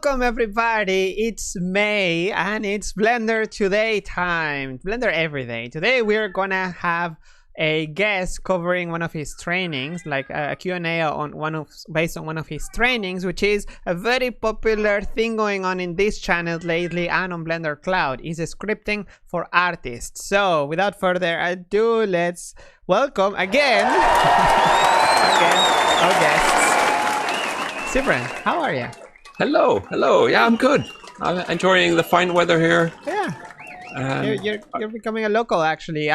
Welcome everybody, it's May and it's Blender Today time. Blender every day. Today we're gonna have a guest covering one of his trainings, like a Q&A on based on one of his trainings, which is a very popular thing going on in this channel lately and on Blender Cloud, is scripting for artists. So without further ado, let's welcome again our guests. Sybren, how are you? Hello. Yeah, I'm good. I'm enjoying the fine weather here. Yeah. You're becoming a local, actually.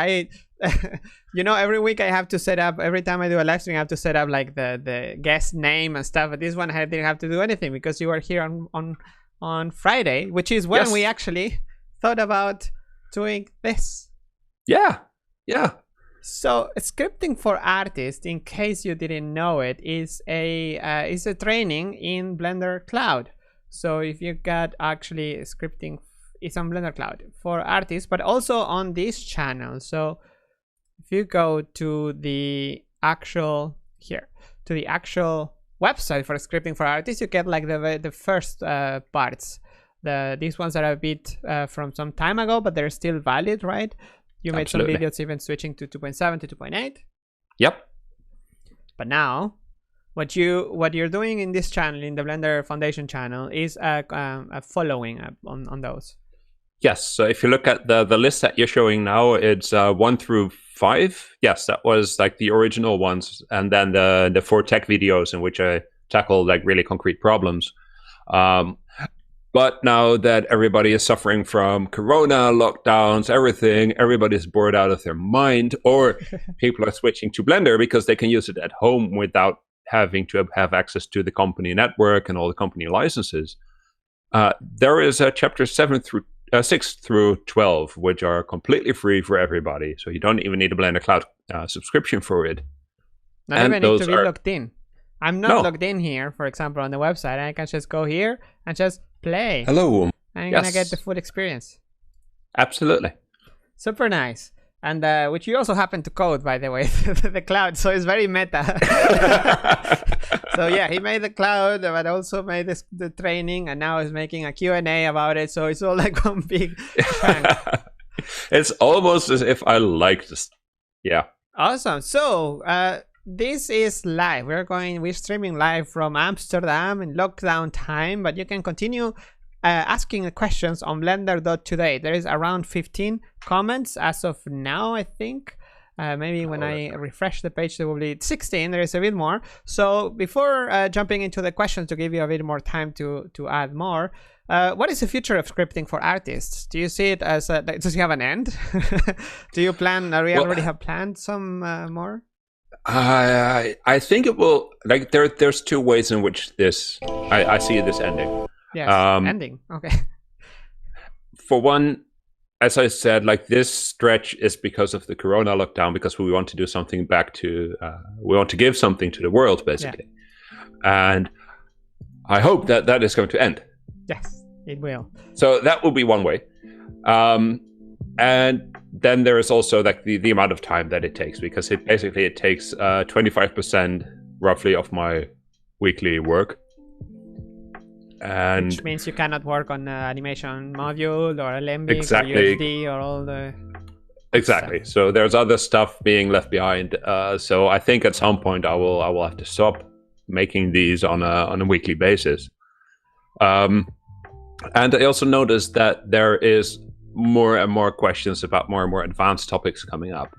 You know, every week I have to set up, every time I do a live stream, I have to set up like the guest name and stuff. But this one I didn't have to do anything because you were here on Friday, which is when we actually thought about doing this. Yeah. So scripting for artists, in case you didn't know it, is a training in Blender Cloud. So if you got actually scripting, it's on Blender Cloud for artists, but also on this channel. So if you go to the actual website for scripting for artists, you get like the first parts. These ones are a bit from some time ago, but they're still valid, right? You made Absolutely. some videos even switching to 2.7 to 2.8. Yep. But now, what you're doing in this channel, in the Blender Foundation channel, is a following up on those. Yes. So if you look at the list that you're showing now, it's 1 through 5. Yes, that was like the original ones, and then the 4 tech videos in which I tackle like really concrete problems. But now that everybody is suffering from Corona, lockdowns, everything, everybody's bored out of their mind, or people are switching to Blender because they can use it at home without having to have access to the company network and all the company licenses. There is a chapter 6 through 12, which are completely free for everybody. So you don't even need a Blender Cloud subscription for it. Not and even need to be logged in. I'm not logged in here, for example, on the website. I can just go here and just play. Hello. And you're gonna get the full experience. Absolutely. Super nice. And which you also happen to code, by the way, the cloud. So it's very meta. So yeah, he made the cloud, but also made the training, and now is making a Q&A about it. So it's all like one big chunk. It's almost as if I like this. Yeah. Awesome. So this is live. We're streaming live from Amsterdam in lockdown time, but you can continue asking questions on blender.today. There is around 15 comments as of now, I think. Maybe when I refresh the page, there will be 16. There is a bit more. So before jumping into the questions, to give you a bit more time to add more, what is the future of scripting for artists? Do you see it as does it have an end? Do you plan? We already have planned some more? I think it will. Like there's 2 ways in which I see this ending. Yes, ending. Okay. For one, as I said, like this stretch is because of the Corona lockdown, because we want to do something we want to give something to the world, basically. Yeah. And I hope that is going to end. Yes, it will. So that will be one way. And then there is also like the amount of time that it takes, because it takes 25% roughly of my weekly work. And which means you cannot work on animation module or Alembic or USD or all the exactly. So there's other stuff being left behind. So I think at some point I will have to stop making these on a weekly basis. And I also noticed that there is more and more questions about more and more advanced topics coming up,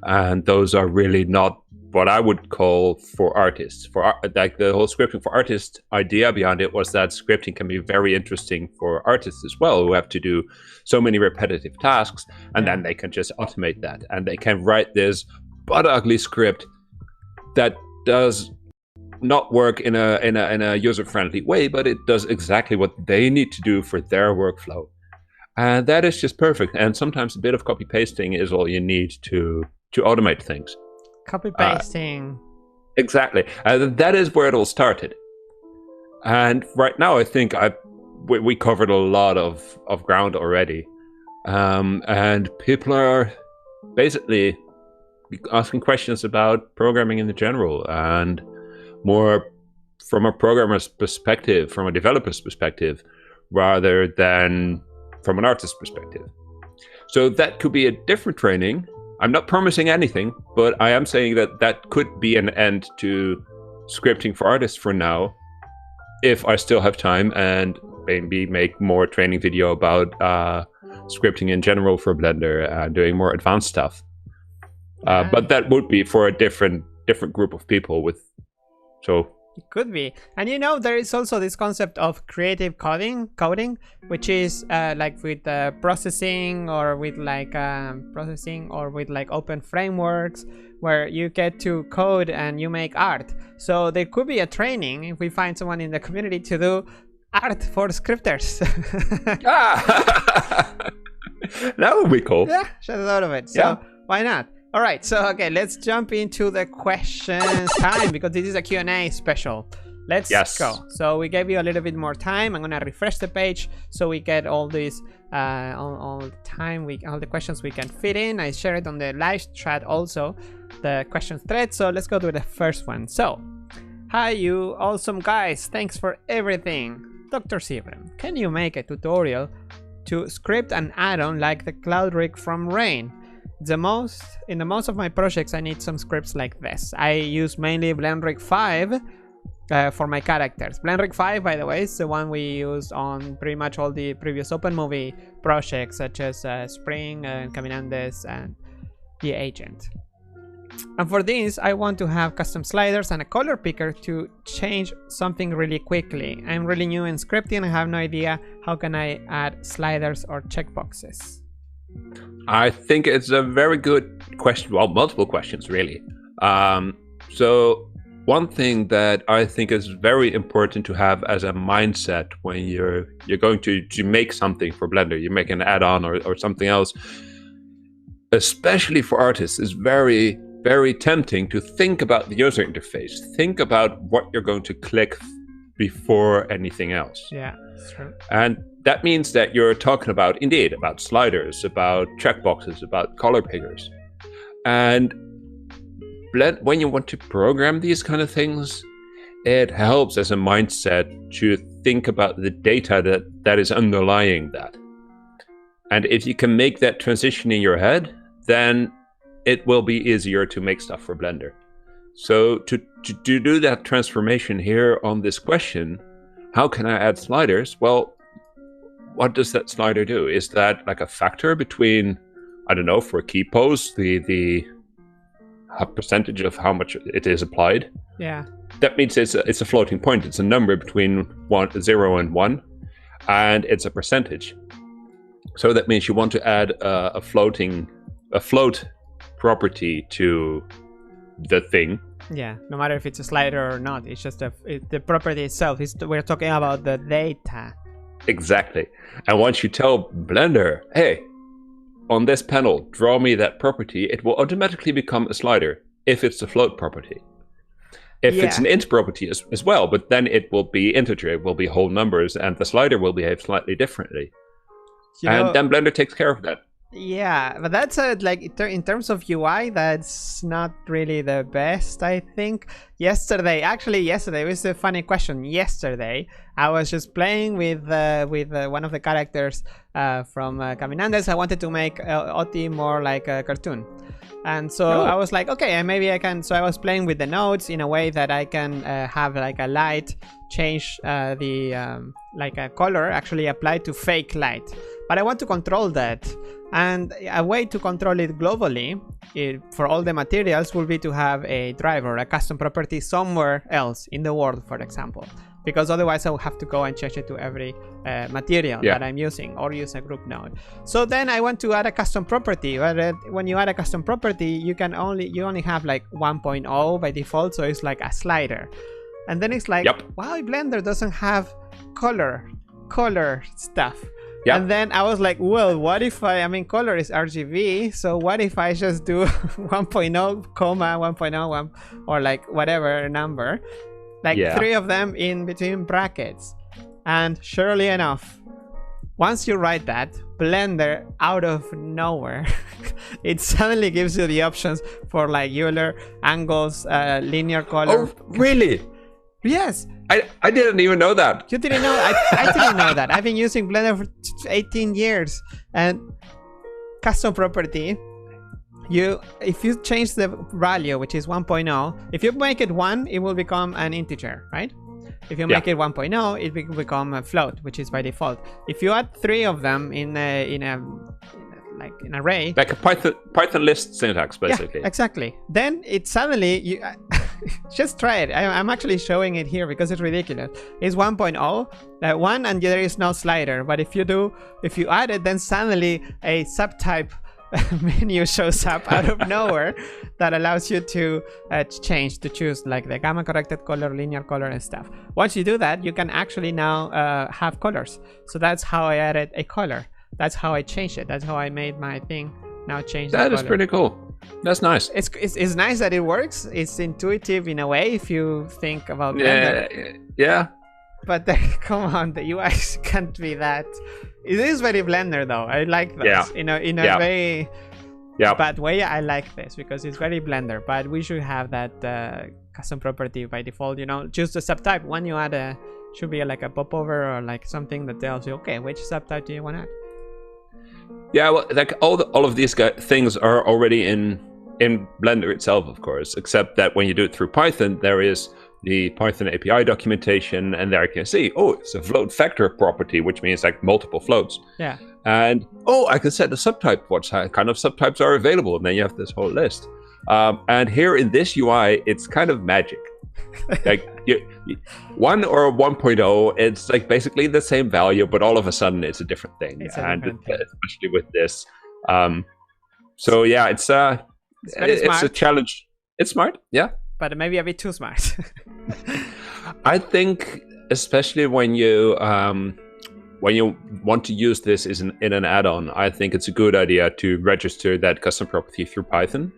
and those are really not what I would call for artists. Like the whole scripting for artists idea behind it was that scripting can be very interesting for artists as well, who have to do so many repetitive tasks, and then they can just automate that, and they can write this but ugly script that does not work in a user-friendly way, but it does exactly what they need to do for their workflow. And that is just perfect. And sometimes a bit of copy pasting is all you need to automate things. Copy pasting. Exactly. That is where it all started. And right now, I think we covered a lot of ground already. And people are basically asking questions about programming in general and more from a programmer's perspective, from a developer's perspective, rather than from an artist's perspective. So that could be a different training. I'm not promising anything, but I am saying that that could be an end to scripting for artists for now, if I still have time, and maybe make more training video about scripting in general for Blender and doing more advanced stuff. But that would be for a different group of people with, so. It could be. And you know, there is also this concept of creative coding, which is like with processing or with like open frameworks, where you get to code and you make art. So there could be a training, if we find someone in the community, to do art for scripters. That would be cool. Yeah, should have thought of it. So yeah. Why not? All right, so okay, let's jump into the questions time, because this is a Q&A special. Let's go. So we gave you a little bit more time. I'm gonna refresh the page so we get all these all the questions we can fit in. I share it on the live chat also, the questions thread. So let's go to the first one. So, hi you awesome guys, thanks for everything. Dr. Sybren, can you make a tutorial to script an add-on like the cloud rig from Rain? In the most of my projects, I need some scripts like this. I use mainly BlendRig 5 for my characters. BlendRig 5, by the way, is the one we used on pretty much all the previous OpenMovie projects, such as Spring and Caminandes and The Agent. And for this, I want to have custom sliders and a color picker to change something really quickly. I'm really new in scripting. I have no idea how can I add sliders or checkboxes. I think it's a very good question. Well, multiple questions, really. So one thing that I think is very important to have as a mindset when you're going to make something for Blender, you make an add-on or something else, especially for artists, is very, very tempting to think about the user interface. Think about what you're going to click before anything else. Yeah, that's true. And that means that you're talking about, indeed, about sliders, about checkboxes, about color pickers. And when you want to program these kind of things, it helps as a mindset to think about the data that is underlying that. And if you can make that transition in your head, then it will be easier to make stuff for Blender. So to do that transformation here on this question, how can I add sliders? Well, what does that slider do? Is that like a factor between, I don't know, for a key pose, the percentage of how much it is applied? Yeah. That means it's a floating point. It's a number between 0 and 1, and it's a percentage. So that means you want to add a float property to the thing. Yeah, no matter if it's a slider or not, it's just the property itself. We're talking about the data. Exactly. And once you tell Blender, hey, on this panel, draw me that property, it will automatically become a slider if it's a float property. If it's an int property as well, but then it will be integer, it will be whole numbers, and the slider will behave slightly differently. And then Blender takes care of that. Yeah, but that's like in terms of UI, that's not really the best, I think. Yesterday it was a funny question. Yesterday, I was just playing with one of the characters from Caminandes. I wanted to make Oti more like a cartoon. And so I was like, okay, maybe I can. So I was playing with the nodes in a way that I can have like a light change like a color actually applied to fake light. But I want to control that. And a way to control it globally for all the materials will be to have a driver, a custom property somewhere else in the world, for example. Because otherwise I will have to go and change it to every material that I'm using, or use a group node. So then I want to add a custom property. But when you add a custom property, you only have like 1.0 by default, so it's like a slider. And then it's like, wow, Blender doesn't have color stuff. Yep. And then I was like, well, what if color is RGB, so what if I just do 1.0, comma 1.01, or like whatever number, like 3 of them in between brackets. And surely enough, once you write that, Blender out of nowhere, it suddenly gives you the options for like Euler, angles, linear color. Oh, really? Yes. I didn't even know that. You didn't know? I didn't know that. I've been using Blender for 18 years. And custom property, if you change the value, which is 1.0, if you make it 1, it will become an integer, right? If you make it 1.0, it will become a float, which is by default. If you add 3 of them in an array, like a Python list syntax, basically. Yeah, exactly. Then it suddenly just try it. I'm actually showing it here because it's ridiculous. It's 1.0, 1, and there is no slider. But if you add it, then suddenly a subtype menu shows up out of nowhere that allows you to choose like the gamma corrected color, linear color, and stuff. Once you do that, you can actually now have colors. So that's how I added a color. That's how I changed it. That's how I made my thing now change the color. That is pretty cool. That's nice. It's nice that it works. It's intuitive in a way if you think about Blender. Yeah. But come on, the UI can't be that. It is very Blender though. I like this. Yeah. In a very bad way, I like this because it's very Blender. But we should have that custom property by default. Choose the subtype. When you add should be like a popover or like something that tells you, okay, which subtype do you want to add? Yeah, well, like all of these things are already in Blender itself, of course, except that when you do it through Python, there is the Python API documentation, and there you can see, it's a float factor property, which means like multiple floats. Yeah. And I can set the subtype, what kind of subtypes are available, and then you have this whole list. And here in this UI, it's kind of magic. Like 1 or 1.0, it's like basically the same value, but all of a sudden it's a different thing. Especially with this. So yeah, it's a challenge. It's smart, yeah. But maybe a bit too smart. I think, especially when you want to use this in an add-on, I think it's a good idea to register that custom property through Python.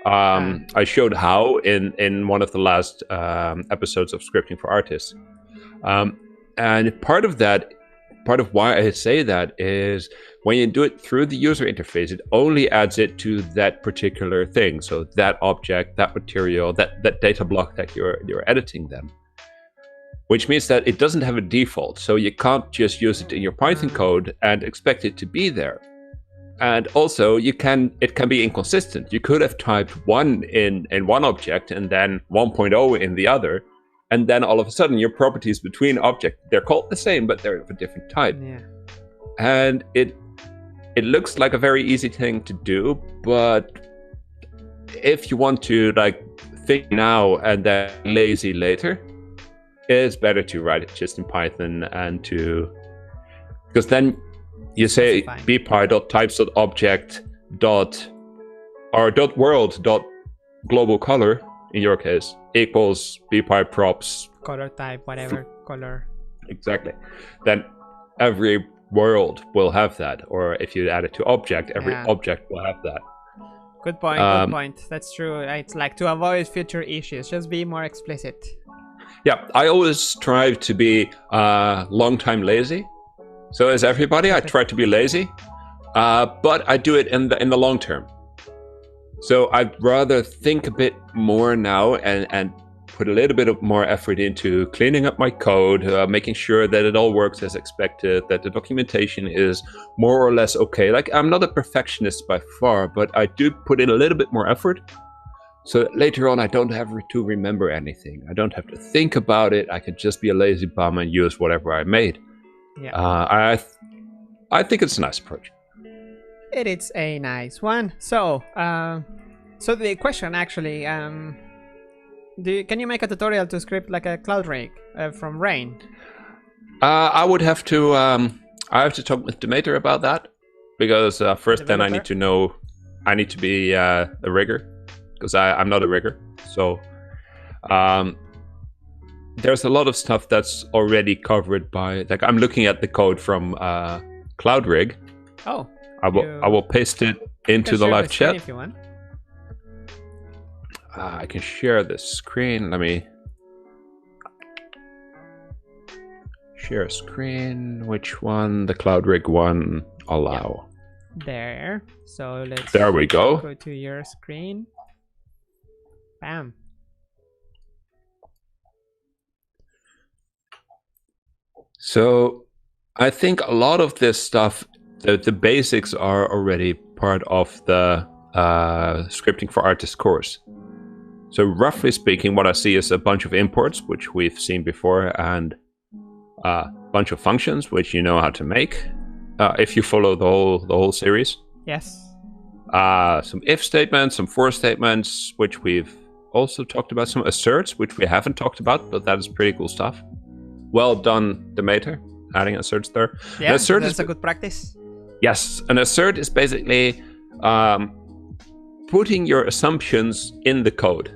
I showed how in one of the last episodes of Scripting for Artists. And part of why I say that is when you do it through the user interface, it only adds it to that particular thing. So that object, that material, that data block that you're editing them. Which means that it doesn't have a default. So you can't just use it in your Python code and expect it to be there. And also, it can be inconsistent. You could have typed 1 in one object and then 1.0 in the other, and then all of a sudden your properties between objects, they're called the same, but they're of a different type. Yeah. And it looks like a very easy thing to do, but if you want to like think now and then lazy later, it's better to write it just in Python because then you say bpy.types.object .world.global color in your case equals bpy props color type, whatever color. Exactly. Then every world will have that, or if you add it to object, every object will have that. Good point. Good point. That's true. It's like to avoid future issues, just be more explicit. Yeah, I always strive to be long time lazy. So as everybody, I try to be lazy, but I do it in the long term. So I'd rather think a bit more now and put a little bit of more effort into cleaning up my code, making sure that it all works as expected, that the documentation is more or less okay. Like, I'm not a perfectionist by far, but I do put in a little bit more effort. So that later on, I don't have to remember anything. I don't have to think about it. I can just be a lazy bum and use whatever I made. Yeah. I think it's a nice approach. It is a nice one. So, so the question actually, can you make a tutorial to script like a cloud rig from Rain? I would have to. I have to talk with Demeter about that because first, then I need to know. I need to be a rigger because I'm not a rigger. So, there's a lot of stuff that's already covered by. Like, I'm looking at the code from Cloud Rig. Oh. I will paste it into the live chat. If you want. I can share the screen. Let me share screen. Which one? The Cloud Rig one. Allow. There. So let's. There we go. Go to your screen. Bam. So I think a lot of this stuff, the basics are already part of the scripting for artists course. So roughly speaking, what I see is a bunch of imports, which we've seen before, and a bunch of functions, which you know how to make, if you follow the whole series. Yes. Some if statements, some for statements, which we've also talked about, some asserts, which we haven't talked about, but that is pretty cool stuff. Well done, Demeter, adding asserts there. Yeah, that's a good practice. Yes, an assert is basically putting your assumptions in the code.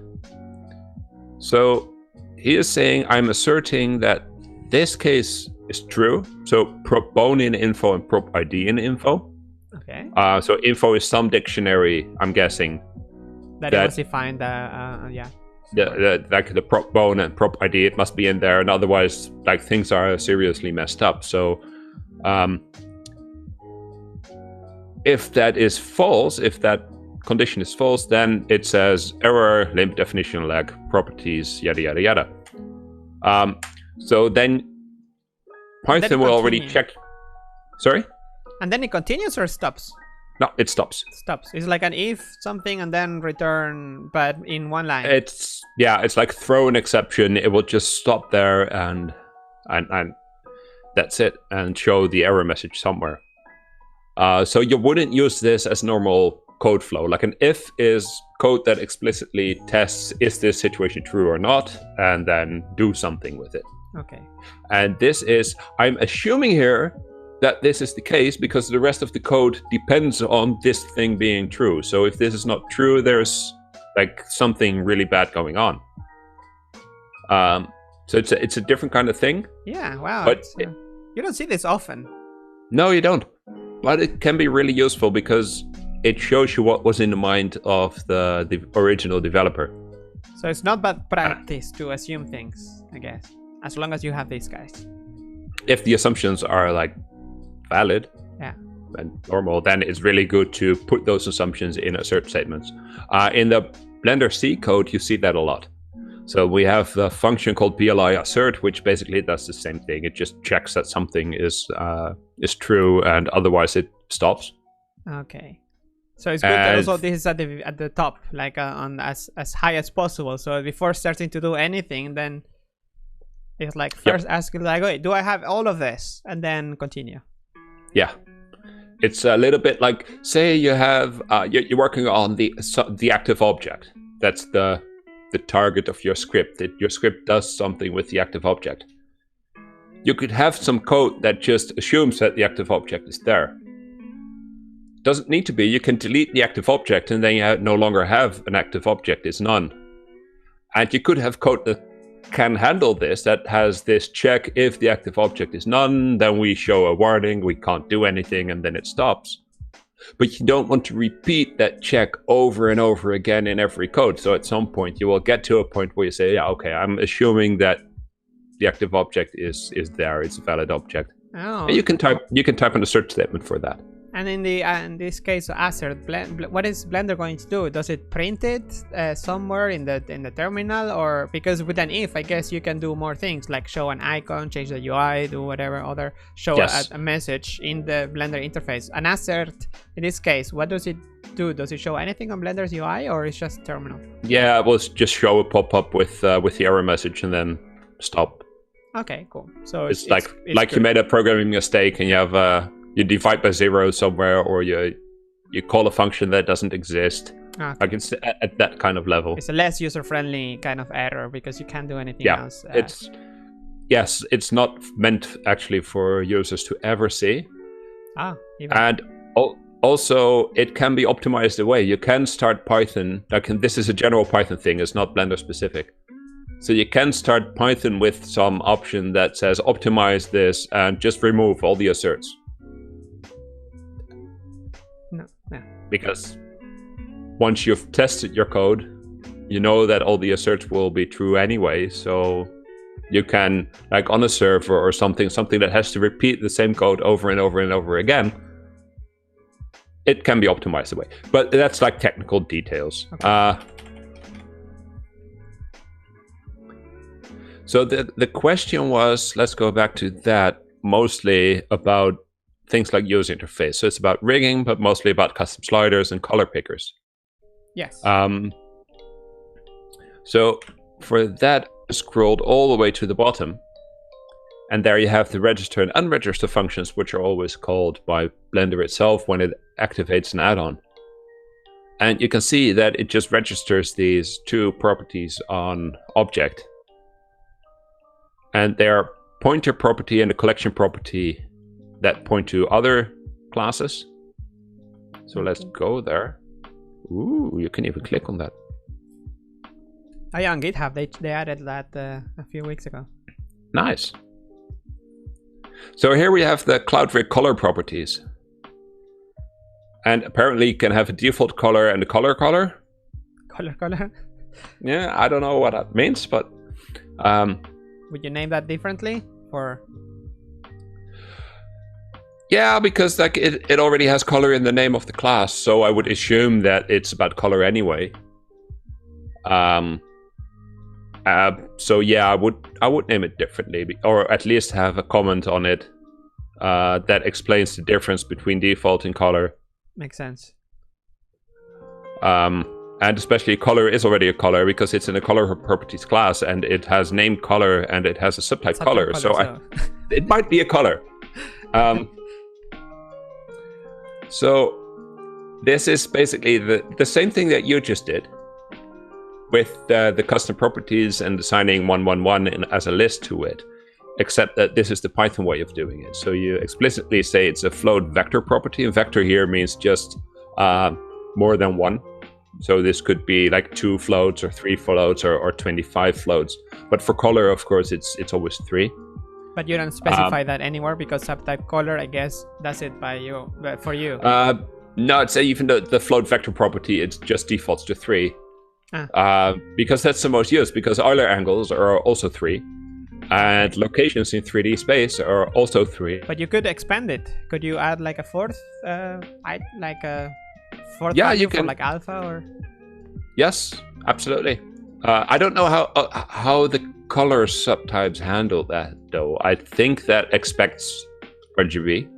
So he is saying, I'm asserting that this case is true. So prop bone in info and prop ID in info. Okay. So info is some dictionary, I'm guessing. That was defined, yeah. Like the prop bone and prop ID, it must be in there, and otherwise, like, things are seriously messed up. So, if that is false, if that condition is false, then it says error, limp definition lag, properties, yada yada yada. So then Python will already check. Sorry? And then it continues or stops? No, it stops. Stops. It's like an if something and then return, but in one line. It's like throw an exception. It will just stop there and that's it, and show the error message somewhere. So you wouldn't use this as normal code flow. Like an if is code that explicitly tests, is this situation true or not, and then do something with it. Okay. And this is, I'm assuming here that this is the case because the rest of the code depends on this thing being true. So if this is not true, there's like something really bad going on. So it's a different kind of thing. Yeah, wow. But you don't see this often. No, you don't. But it can be really useful because it shows you what was in the mind of the original developer. So it's not bad practice to assume things, I guess, as long as you have these guys. If the assumptions are like valid, yeah, and normal, then it's really good to put those assumptions in assert statements. In the Blender C code, you see that a lot. So we have a function called PLI assert, which basically does the same thing. It just checks that something is true, and otherwise it stops. Okay. So it's good that also this is at the top, like on as high as possible. So before starting to do anything, then it's like first ask like, wait, do I have all of this, and then continue. Yeah. It's a little bit like, say you have you're working on the active object. That's the target of your script. Your script does something with the active object. You could have some code that just assumes that the active object is there. Doesn't need to be. You can delete the active object and then you no longer have an active object. It's none. And you could have code that can handle this, that has this check. If the active object is none, then we show a warning, we can't do anything, and then it stops. But you don't want to repeat that check over and over again in every code. So at some point you will get to a point where you say, yeah, okay, I'm assuming that the active object is there, it's a valid object. Oh. And you can type an assert statement for that. And in this case, assert, what is Blender going to do? Does it print it somewhere in the terminal, or because with an if, I guess you can do more things like show an icon, change the UI, do whatever other, show a message in the Blender interface. An assert, in this case, what does it do? Does it show anything on Blender's UI, or it's just terminal? Yeah, it will just show a pop-up with the error message and then stop. Okay, cool. So it's like you made a programming mistake and you have you divide by 0 somewhere, or you call a function that doesn't exist. Okay. Like it's at that kind of level. It's a less user-friendly kind of error because you can't do anything else. It's not meant actually for users to ever see. And also it can be optimized away. You can start Python. This is a general Python thing. It's not Blender specific. So you can start Python with some option that says optimize this and just remove all the asserts. Because once you've tested your code, you know that all the asserts will be true anyway. So you can, like on a server or something that has to repeat the same code over and over and over again, it can be optimized away. But that's like technical details. Okay. So the question was, let's go back to that, mostly about things like user interface. So it's about rigging, but mostly about custom sliders and color pickers. Yes. So for that, I scrolled all the way to the bottom. And there you have the register and unregister functions, which are always called by Blender itself when it activates an add-on. And you can see that it just registers these two properties on object. And they are pointer property and a collection property that point to other classes. So let's go there. Ooh, you can even click on that. Oh yeah, on GitHub, they added that a few weeks ago. Nice. So here we have the Cloud Rig color properties. And apparently you can have a default color and a color. Color? Yeah, I don't know what that means, but... would you name that differently? Or... Yeah, because like it already has color in the name of the class, so I would assume that it's about color anyway. So yeah, I would name it differently, or at least have a comment on it that explains the difference between default and color. Makes sense. And especially color is already a color because it's in a color properties class, and it has named color and it has a subtype color. So it might be a color. So this is basically the same thing that you just did with the custom properties and assigning 111 as a list to it, except that this is the Python way of doing it. So you explicitly say it's a float vector property, and vector here means just more than one. So this could be like 2 floats or 3 floats or 25 floats. But for color, of course, it's always 3. But you don't specify that anywhere because subtype color, I guess, does it for you. No, it's even the float vector property, it just defaults to 3. Because that's the most used, because Euler angles are also 3. And locations in 3D space are also 3. But you could expand it. Could you add like a fourth, yeah, you can, for like alpha or? Yes, absolutely. I don't know how the color subtypes handle that though. I think that expects RGB.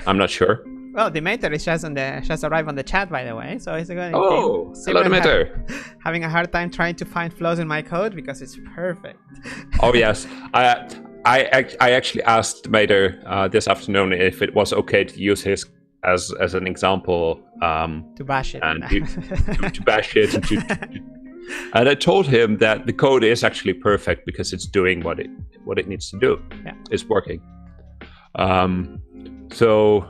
I'm not sure. Well, Demeter is just arrived on the chat, by the way. So he's going. Oh, hello, Demeter. Having a hard time trying to find flaws in my code because it's perfect. Oh yes, I actually asked Demeter this afternoon if it was okay to use his as an example. To bash it. And to bash it. And I told him that the code is actually perfect because it's doing what it needs to do. Yeah. It's working. So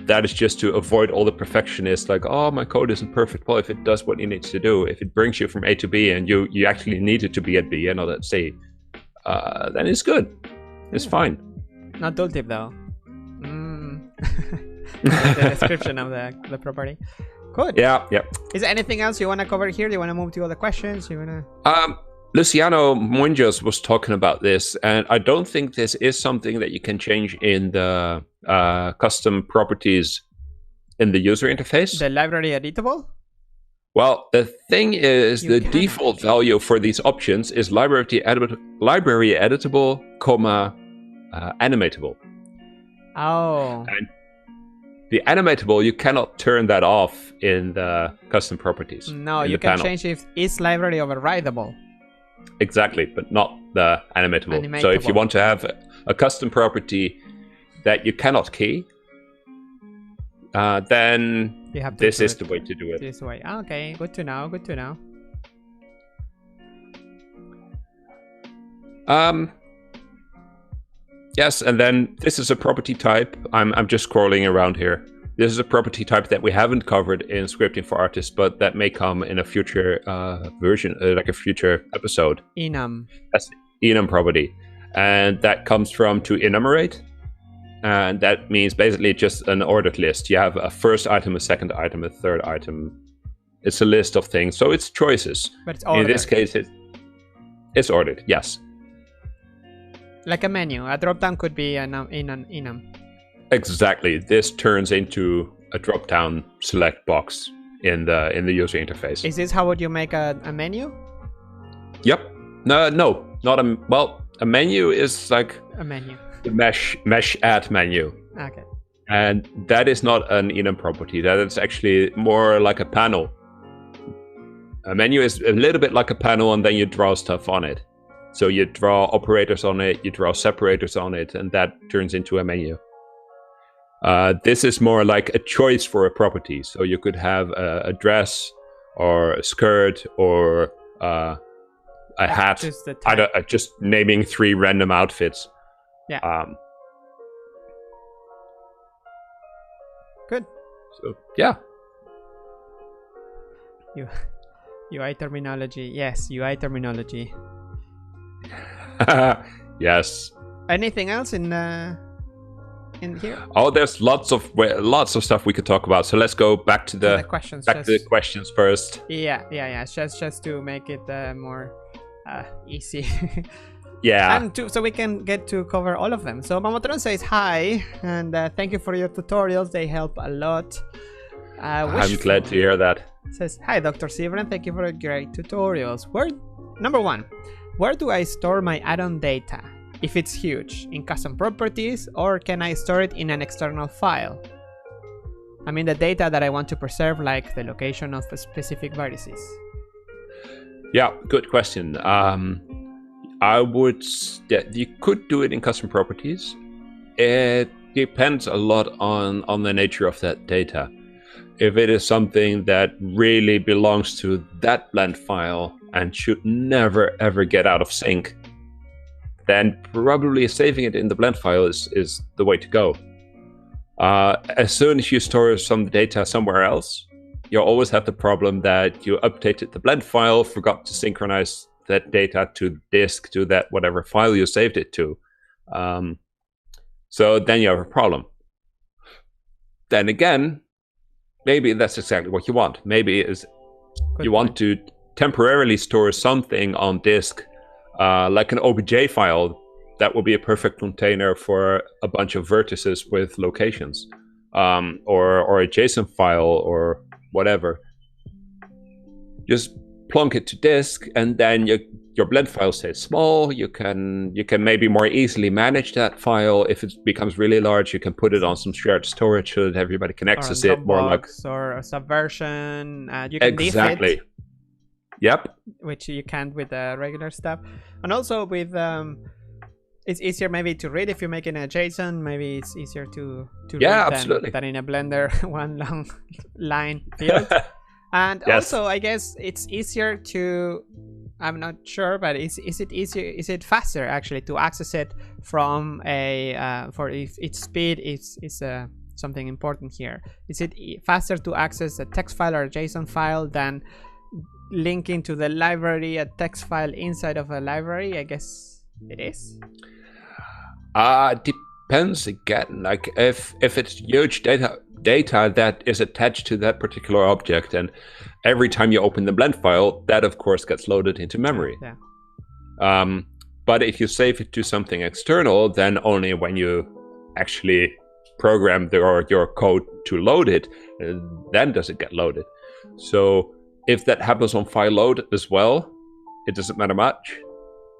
that is just to avoid all the perfectionists like, oh, my code isn't perfect. Well, if it does what it needs to do, if it brings you from A to B and you actually need it to be at B and not at C, then it's good. It's fine. Not tooltip though. The description of the property. Good. Yeah. Is there anything else you want to cover here? Do you want to move to other questions? You want to? Luciano Munoz was talking about this, and I don't think this is something that you can change in the custom properties in the user interface. The library editable? Well, the thing is, the default value for these options is library editable, animatable. Oh. And the animatable, you cannot turn that off in the custom properties. No, you can change if is library overridable. Exactly, but not the animatable. So if you want to have a custom property that you cannot key, then this is the way to do it. This way. Okay, good to know. Good to know. Yes, and then this is a property type. I'm just scrolling around here. This is a property type that we haven't covered in Scripting for Artists, but that may come in a future version, like a future episode. Enum. That's the enum property. And that comes from to enumerate. And that means basically just an ordered list. You have a first item, a second item, a third item. It's a list of things. So it's choices. But it's ordered. In this case, it's ordered, yes. Like a menu. A drop-down could be in an enum. Exactly. This turns into a drop-down select box in the user interface. Is this how would you make a menu? Yep. No. not a, well, a menu is like a menu. The mesh add menu. Okay. And that is not an enum property. That is actually more like a panel. A menu is a little bit like a panel, and then you draw stuff on it. So you draw operators on it, you draw separators on it, and that turns into a menu. This is more like a choice for a property. So you could have a dress or a skirt or a hat. Just naming 3 random outfits. Yeah. Good. So yeah. UI terminology. Yes, UI terminology. Yes. Anything else in here? Oh, there's lots of stuff we could talk about. So let's go back to the questions. To the questions first. Yeah. Just to make it more easy. Yeah. And so we can get to cover all of them. So Mamotron says hi, and thank you for your tutorials. They help a lot. I'm glad to hear that. Says, hi, Dr. Sybren. Thank you for your great tutorials. Number 1, where do I store my add-on data? If it's huge, in custom properties, or can I store it in an external file? I mean the data that I want to preserve, like the location of specific vertices. Yeah, good question. You could do it in custom properties. It depends a lot on the nature of that data. If it is something that really belongs to that blend file and should never ever get out of sync, then probably saving it in the blend file is the way to go. As soon as you store some data somewhere else, you always have the problem that you updated the blend file, forgot to synchronize that data to disk, to that whatever file you saved it to. So then you have a problem. Then again, maybe that's exactly what you want. Maybe you want to temporarily store something on disk, like an OBJ file. That would be a perfect container for a bunch of vertices with locations, or a JSON file or whatever. Just plonk it to disk, and then your blend file stays small. You can maybe more easily manage that file. If it becomes really large, you can put it on some shared storage so that everybody can access it more like, or a subversion. You can exactly. diff it, yep. Which you can't with the regular stuff. And also with it's easier maybe to read if you're making a JSON. Maybe it's easier to read than in a Blender one long line field. And yes. Also, I guess it's easier to, I'm not sure, but is it easier? Is it faster actually to access it from for if its speed is something important here? Is it faster to access a text file or a JSON file than linking to the library a text file inside of a library? I guess it is. Depends again. Like if it's huge data that is attached to that particular object, and every time you open the blend file, that of course gets loaded into memory. Yeah. But if you save it to something external, then only when you actually program your code to load it, then does it get loaded. So if that happens on file load as well, it doesn't matter much.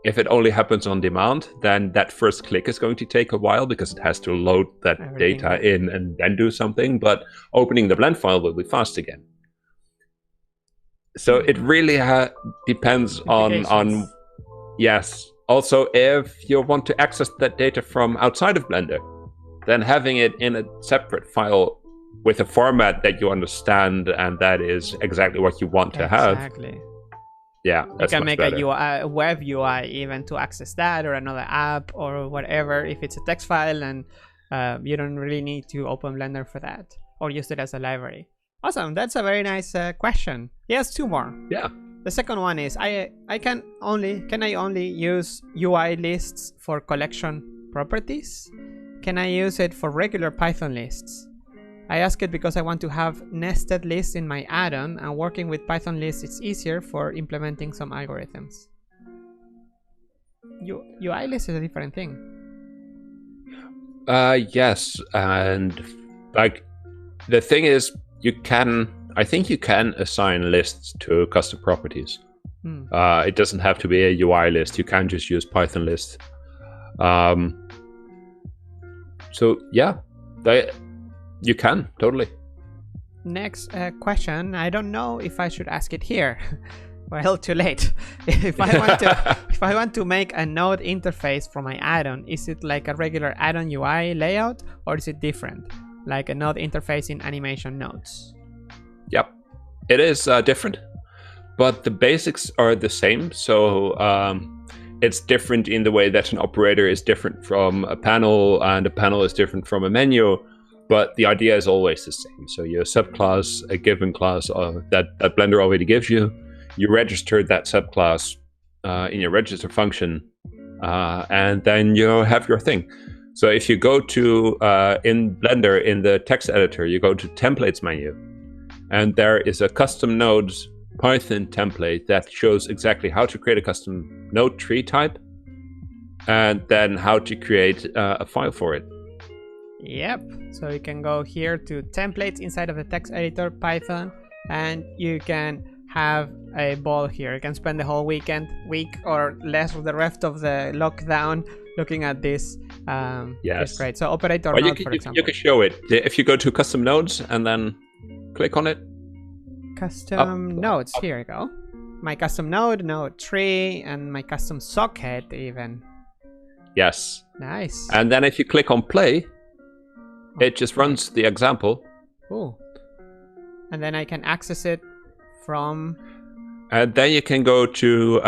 If it only happens on demand, then that first click is going to take a while because it has to load that data in and then do something. But opening the blend file will be fast again. So it really depends on yes. Also, if you want to access that data from outside of Blender, then having it in a separate file with a format that you understand and that is exactly what you want to have. Exactly. Yeah, that's you can make better. a web UI even to access that, or another app or whatever. If it's a text file, and you don't really need to open Blender for that, or use it as a library. Awesome, that's a very nice question. He has 2 more. Yeah. The second one is can I only use UI lists for collection properties? Can I use it for regular Python lists? I ask it because I want to have nested lists in my add-on, and working with Python lists is easier for implementing some algorithms. UI list is a different thing. Yes, and like the thing is, I think you can assign lists to custom properties. It doesn't have to be a UI list. You can just use Python list. So yeah, you can totally. Next question. I don't know if I should ask it here. Well, too late. If I want to make a node interface for my add-on, is it like a regular add-on UI layout, or is it different, like a node interface in animation nodes? Yep, it is different, but the basics are the same. So it's different in the way that an operator is different from a panel, and a panel is different from a menu. But the idea is always the same. So your subclass, a given class that Blender already gives you, you register that subclass in your register function, and then you have your thing. So if you go to, in Blender, in the text editor, you go to Templates menu, and there is a custom nodes Python template that shows exactly how to create a custom node tree type, and then how to create a file for it. Yep, so you can go here to templates inside of the text editor Python, and you can have a ball here. You can spend the whole week or less of the rest of the lockdown looking at this. Yes, it's great. So operator or node, for example. You can show it if you go to custom nodes and then click on it. Custom nodes, here you go. My custom node tree, and my custom socket even. Yes. Nice. And then if you click on play, it just runs the example. Ooh. And then I can access it from... And then you can go to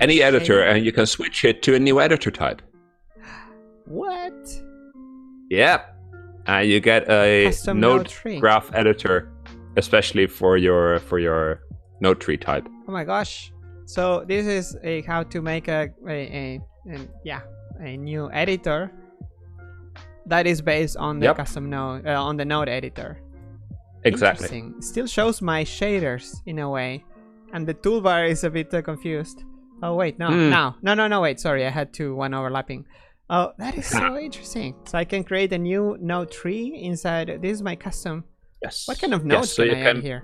any editor, and you can switch it to a new editor type. What? Yep. And you get a custom node graph editor, especially for your node tree type. Oh my gosh. So this is how to make a new editor that is based on the custom node, on the node editor. Exactly. Interesting. Still shows my shaders in a way, and the toolbar is a bit confused. Oh wait, no, wait, sorry, I had one overlapping. Oh, that is so interesting. So I can create a new node tree inside. This is my custom. Yes. What kind of nodes can I add here?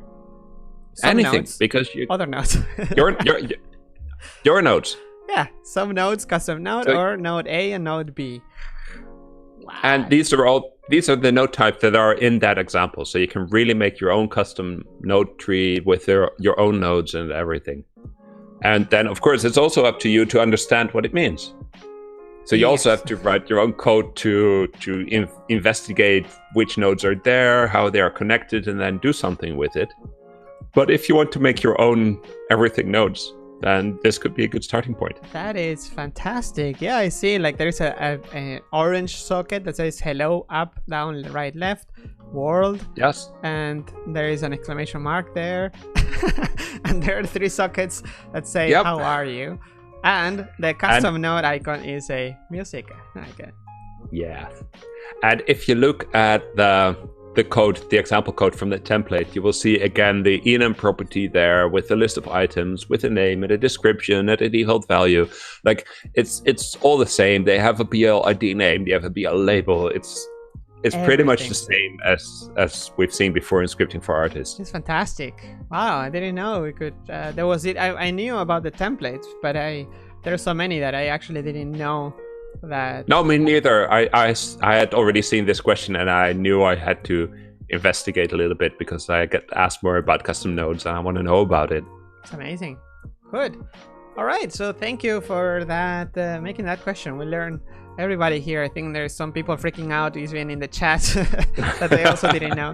Some anything, nodes, because you other nodes. your nodes. Yeah, some nodes, custom node, or node A and node B. Wow. And these are the node types that are in that example. So you can really make your own custom node tree with your own nodes and everything. And then, of course, it's also up to you to understand what it means. So you also have to write your own code to investigate which nodes are there, how they are connected, and then do something with it. But if you want to make your own everything nodes, then this could be a good starting point. That is fantastic. Yeah, I see. Like there's a orange socket that says hello, up, down, right, left, world. Yes. And there is an exclamation mark there. And there are 3 sockets that say how are you. And the custom node icon is a music icon. Yeah. And if you look at the code, the example code from the template, you will see again the enum property there with a list of items, with a name and a description and a default value. Like it's all the same. They have a BL ID name, they have a BL label. It's pretty much the same as we've seen before in scripting for artists. It's fantastic. Wow, I didn't know we could. There was it. I knew about the templates, but there are so many that I actually didn't know that. No, me neither. I had already seen this question, and I knew I had to investigate a little bit because I get asked more about custom nodes, and I want to know about it. It's amazing. Good. All right. So thank you for that, making that question. We learned. Everybody here, I think there's some people freaking out even in the chat that they also didn't know.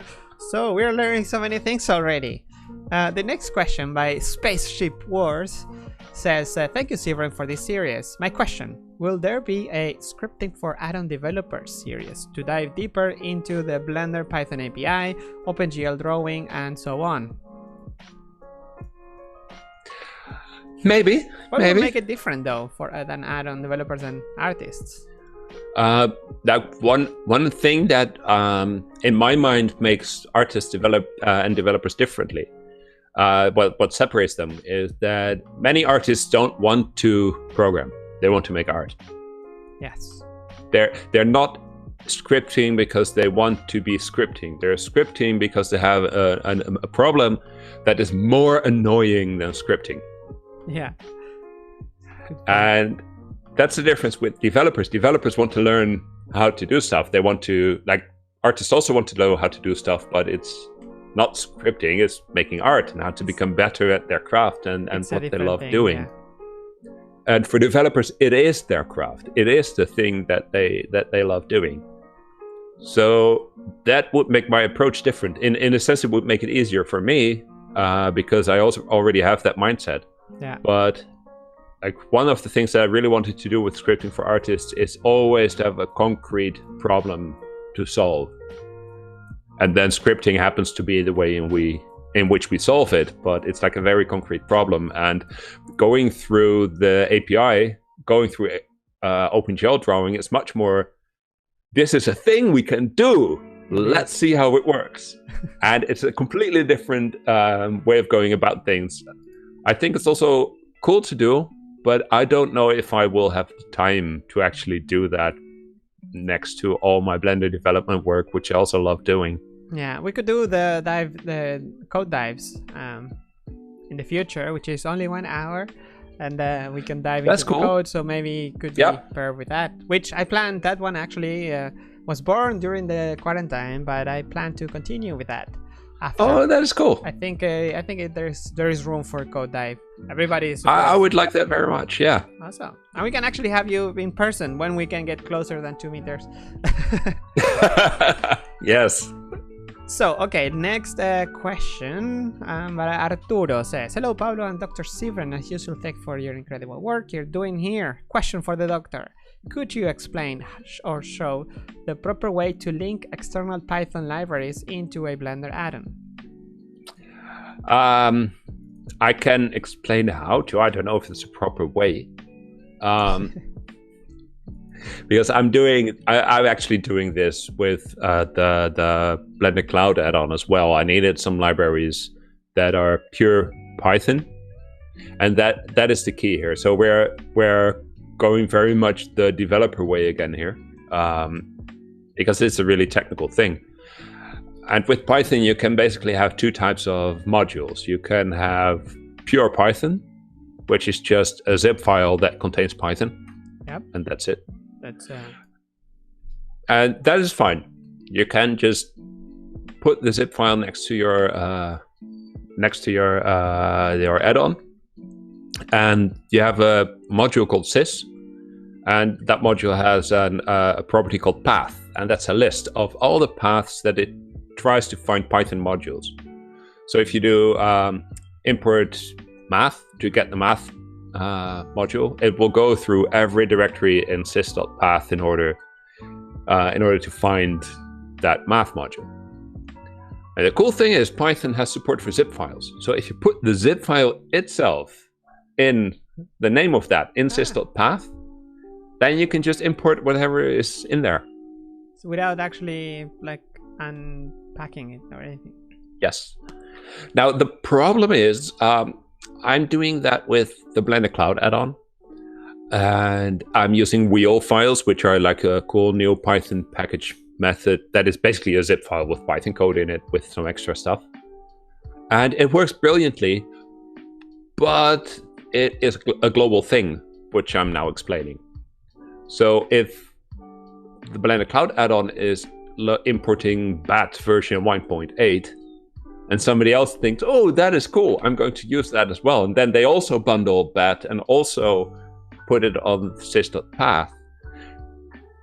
So we're learning so many things already. The next question by Spaceship Wars says, thank you Sybren for this series. My question, will there be a scripting for add-on developers series to dive deeper into the Blender Python API, OpenGL drawing, and so on? Maybe. What would make it different though than add-on developers and artists? That one thing that in my mind makes artists and developers differently. What separates them is that many artists don't want to program; they want to make art. Yes, they're not scripting because they want to be scripting. They're scripting because they have a problem that is more annoying than scripting. Yeah. And that's the difference with developers. Developers want to learn how to do stuff. They want to, like, artists also want to know how to do stuff, but it's not scripting, it's making art and how to become better at their craft and what they love doing. Yeah. And for developers, it is their craft. It is the thing that they love doing. So that would make my approach different. In a sense, it would make it easier for me because I also already have that mindset. Yeah. But like one of the things that I really wanted to do with scripting for artists is always to have a concrete problem to solve. And then scripting happens to be the way in which we solve it, but it's like a very concrete problem. And going through the API, going through OpenGL drawing is much more, this is a thing we can do. Let's see how it works. And it's a completely different way of going about things. I think it's also cool to do, but I don't know if I will have the time to actually do that next to all my Blender development work, which I also love doing. Yeah, we could do the code dives in the future, which is only 1 hour, and we can dive into the code. So maybe could be paired with that. Which I planned. That one actually was born during the quarantine, but I plan to continue with that. After. Oh, that is cool. I think there is room for code dive. Everybody is. I would like that very much. Yeah. Awesome. And we can actually have you in person when we can get closer than 2 meters. Yes. So, okay, next question. Arturo says, hello, Pablo and Dr. Sybren. As usual, thank you for your incredible work you're doing here. Question for the doctor. Could you explain or show the proper way to link external Python libraries into a Blender add-on? I can explain how to. I don't know if it's a proper way. Because I'm actually doing this with the Blender Cloud add-on as well. I needed some libraries that are pure Python, and that is the key here. So we're going very much the developer way again here, because it's a really technical thing. And with Python, you can basically have 2 types of modules. You can have pure Python, which is just a zip file that contains Python, and that's it. And that is fine. You can just put the zip file next to your add-on, and you have a module called sys, and that module has a property called path, and that's a list of all the paths that it tries to find Python modules. So if you do import math to get the math module, it will go through every directory in sys.path in order to find that math module. And the cool thing is Python has support for zip files. So if you put the zip file itself in the name of that in sys.path, then you can just import whatever is in there. So without actually like unpacking it or anything. Yes. Now the problem is I'm doing that with the Blender Cloud add-on, and I'm using wheel files, which are like a cool new Python package method that is basically a zip file with Python code in it with some extra stuff. And it works brilliantly, but it is a global thing, which I'm now explaining. So if the Blender Cloud add-on is importing BAT version 1.8, and somebody else thinks, oh, that is cool, I'm going to use that as well. And then they also bundle BAT and also put it on sys.path.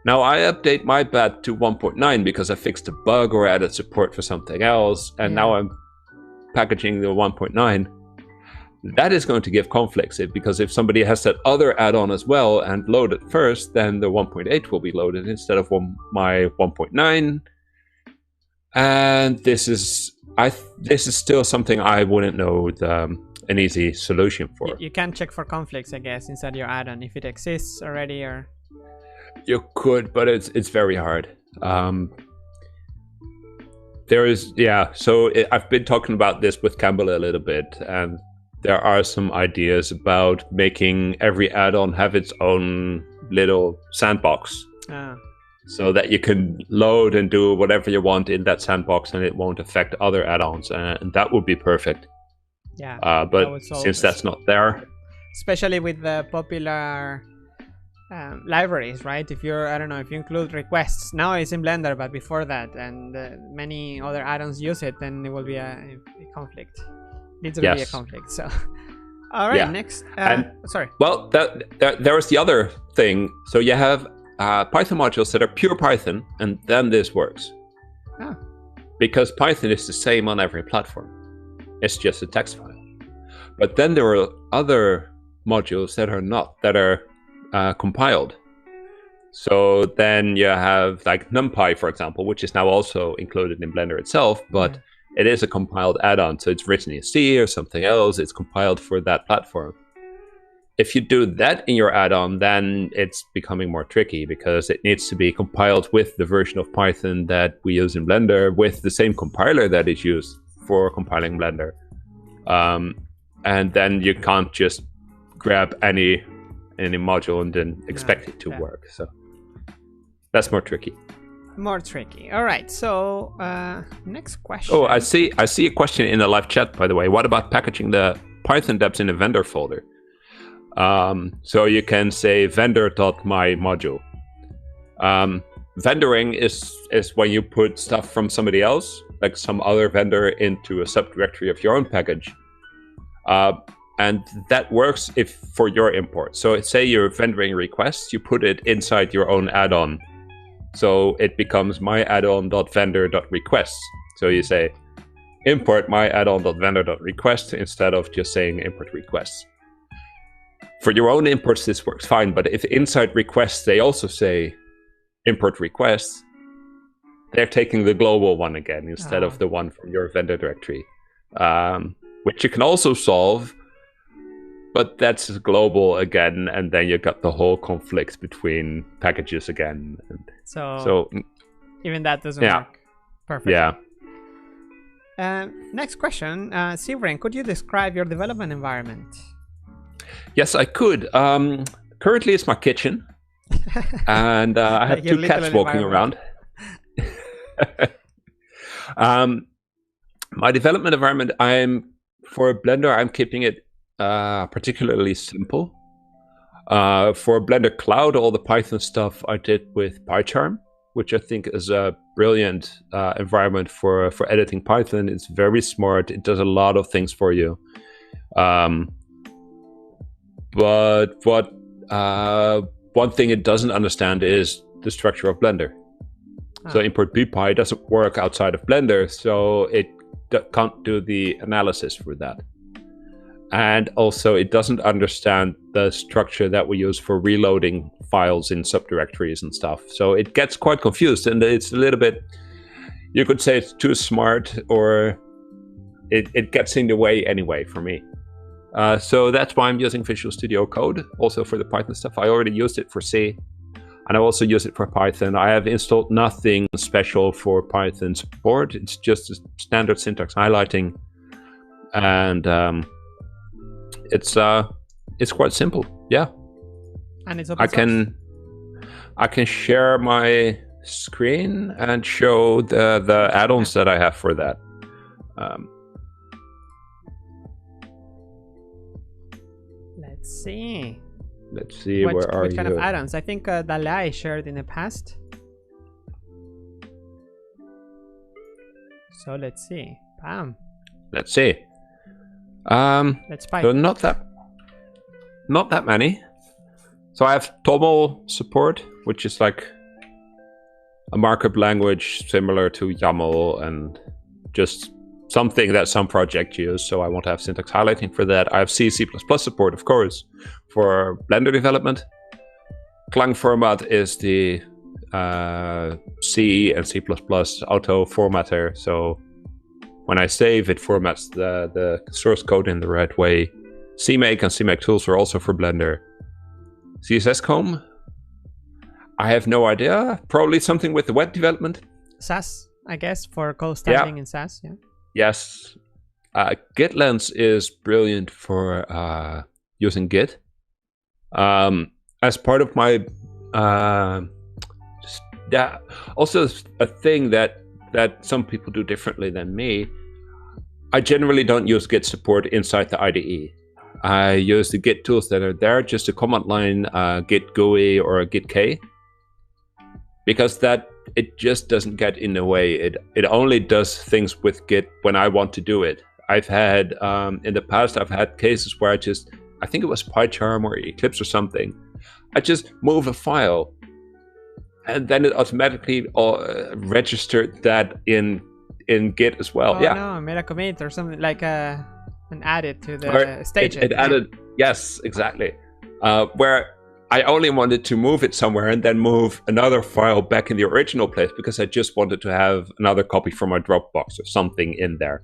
Now I update my BAT to 1.9 because I fixed a bug or added support for something else. And now I'm packaging the 1.9. That is going to give conflicts because if somebody has that other add-on as well and load it first, then the 1.8 will be loaded instead of my 1.9. And this is still something I wouldn't know an easy solution for. You can check for conflicts, I guess, inside your add-on if it exists already, or you could, but it's very hard. So I've been talking about this with Campbell a little bit, and there are some ideas about making every add-on have its own little sandbox. So that you can load and do whatever you want in that sandbox and it won't affect other add-ons, and that would be perfect. Yeah. But since that's not there, especially with the popular libraries, right? If you're, I don't know, if you include requests, now it's in Blender, but before that, and many other add-ons use it, then it will be a conflict. Needs to be a conflict. So, all right, next. Sorry. Well, there is the other thing. So you have Python modules that are pure Python, and then this works. Oh. Because Python is the same on every platform. It's just a text file. But then there are other modules that are not, that are compiled. So then you have like NumPy, for example, which is now also included in Blender itself, but it is a compiled add-on. So it's written in C or something else. It's compiled for that platform. If you do that in your add-on, then it's becoming more tricky because it needs to be compiled with the version of Python that we use in Blender, with the same compiler that is used for compiling Blender. And then you can't just grab any module and then expect it to work. So that's more tricky. More tricky. All right. So next question. Oh, I see a question in the live chat, by the way. What about packaging the Python depths in a vendor folder? So you can say vendor.mymodule. Vendoring is when you put stuff from somebody else, like some other vendor, into a subdirectory of your own package. And that works if for your import. So say you're vendoring requests, you put it inside your own add-on. So it becomes my add-on.vendor.requests. So you say import my add-on.vendor.request instead of just saying import requests. For your own imports, this works fine. But if inside requests, they also say import requests, they're taking the global one again instead of the one from your vendor directory, which you can also solve. But that's global again, and then you got the whole conflict between packages again. So even that doesn't work perfectly. Yeah. Next question, Sybren, could you describe your development environment? Yes, I could. Currently, it's my kitchen, and I have two cats walking around. My development environment, for Blender, I'm keeping it particularly simple. For Blender Cloud, all the Python stuff I did with PyCharm, which I think is a brilliant environment for editing Python. It's very smart. It does a lot of things for you. But what one thing it doesn't understand is the structure of Blender. So import bpy doesn't work outside of Blender, so it can't do the analysis for that. And also, it doesn't understand the structure that we use for reloading files in subdirectories and stuff. So it gets quite confused, and it's a little bit, you could say it's too smart, or it gets in the way anyway for me. So that's why I'm using Visual Studio Code, also for the Python stuff. I already used it for C, and I also use it for Python. I have installed nothing special for Python support. It's just a standard syntax highlighting, and it's quite simple. Yeah, and it's open source. I can share my screen and show the add-ons that I have for that. Let's see. Where are you? What kind of add-ons? I think Dalai shared in the past. So let's see. Bam. Let's see. Let's pipe. So not that many. So I have TOML support, which is like a markup language similar to YAML and just something that some projects use. So I want to have syntax highlighting for that. I have C++ support, of course, for Blender development. Clang format is the C and C++ auto formatter. So when I save, it formats the source code in the right way. CMake and CMake tools are also for Blender. CSS comb? I have no idea. Probably something with the web development. SAS, I guess, for code styling in SAS. Yeah. Yes. GitLens is brilliant for using Git. As part of my also a thing that some people do differently than me. I generally don't use Git support inside the IDE. I use the Git tools that are there, just a command line Git GUI or a Git K, because that it just doesn't get in the way. It only does things with Git when I want to do it. I've had in the past I've had cases where I think it was PyCharm or Eclipse or something. I just move a file, and then it automatically registered that in Git as well. Oh, yeah. No, made a commit or something like and added to the stage. It added, yes, exactly. Where I only wanted to move it somewhere and then move another file back in the original place because I just wanted to have another copy from my Dropbox or something in there.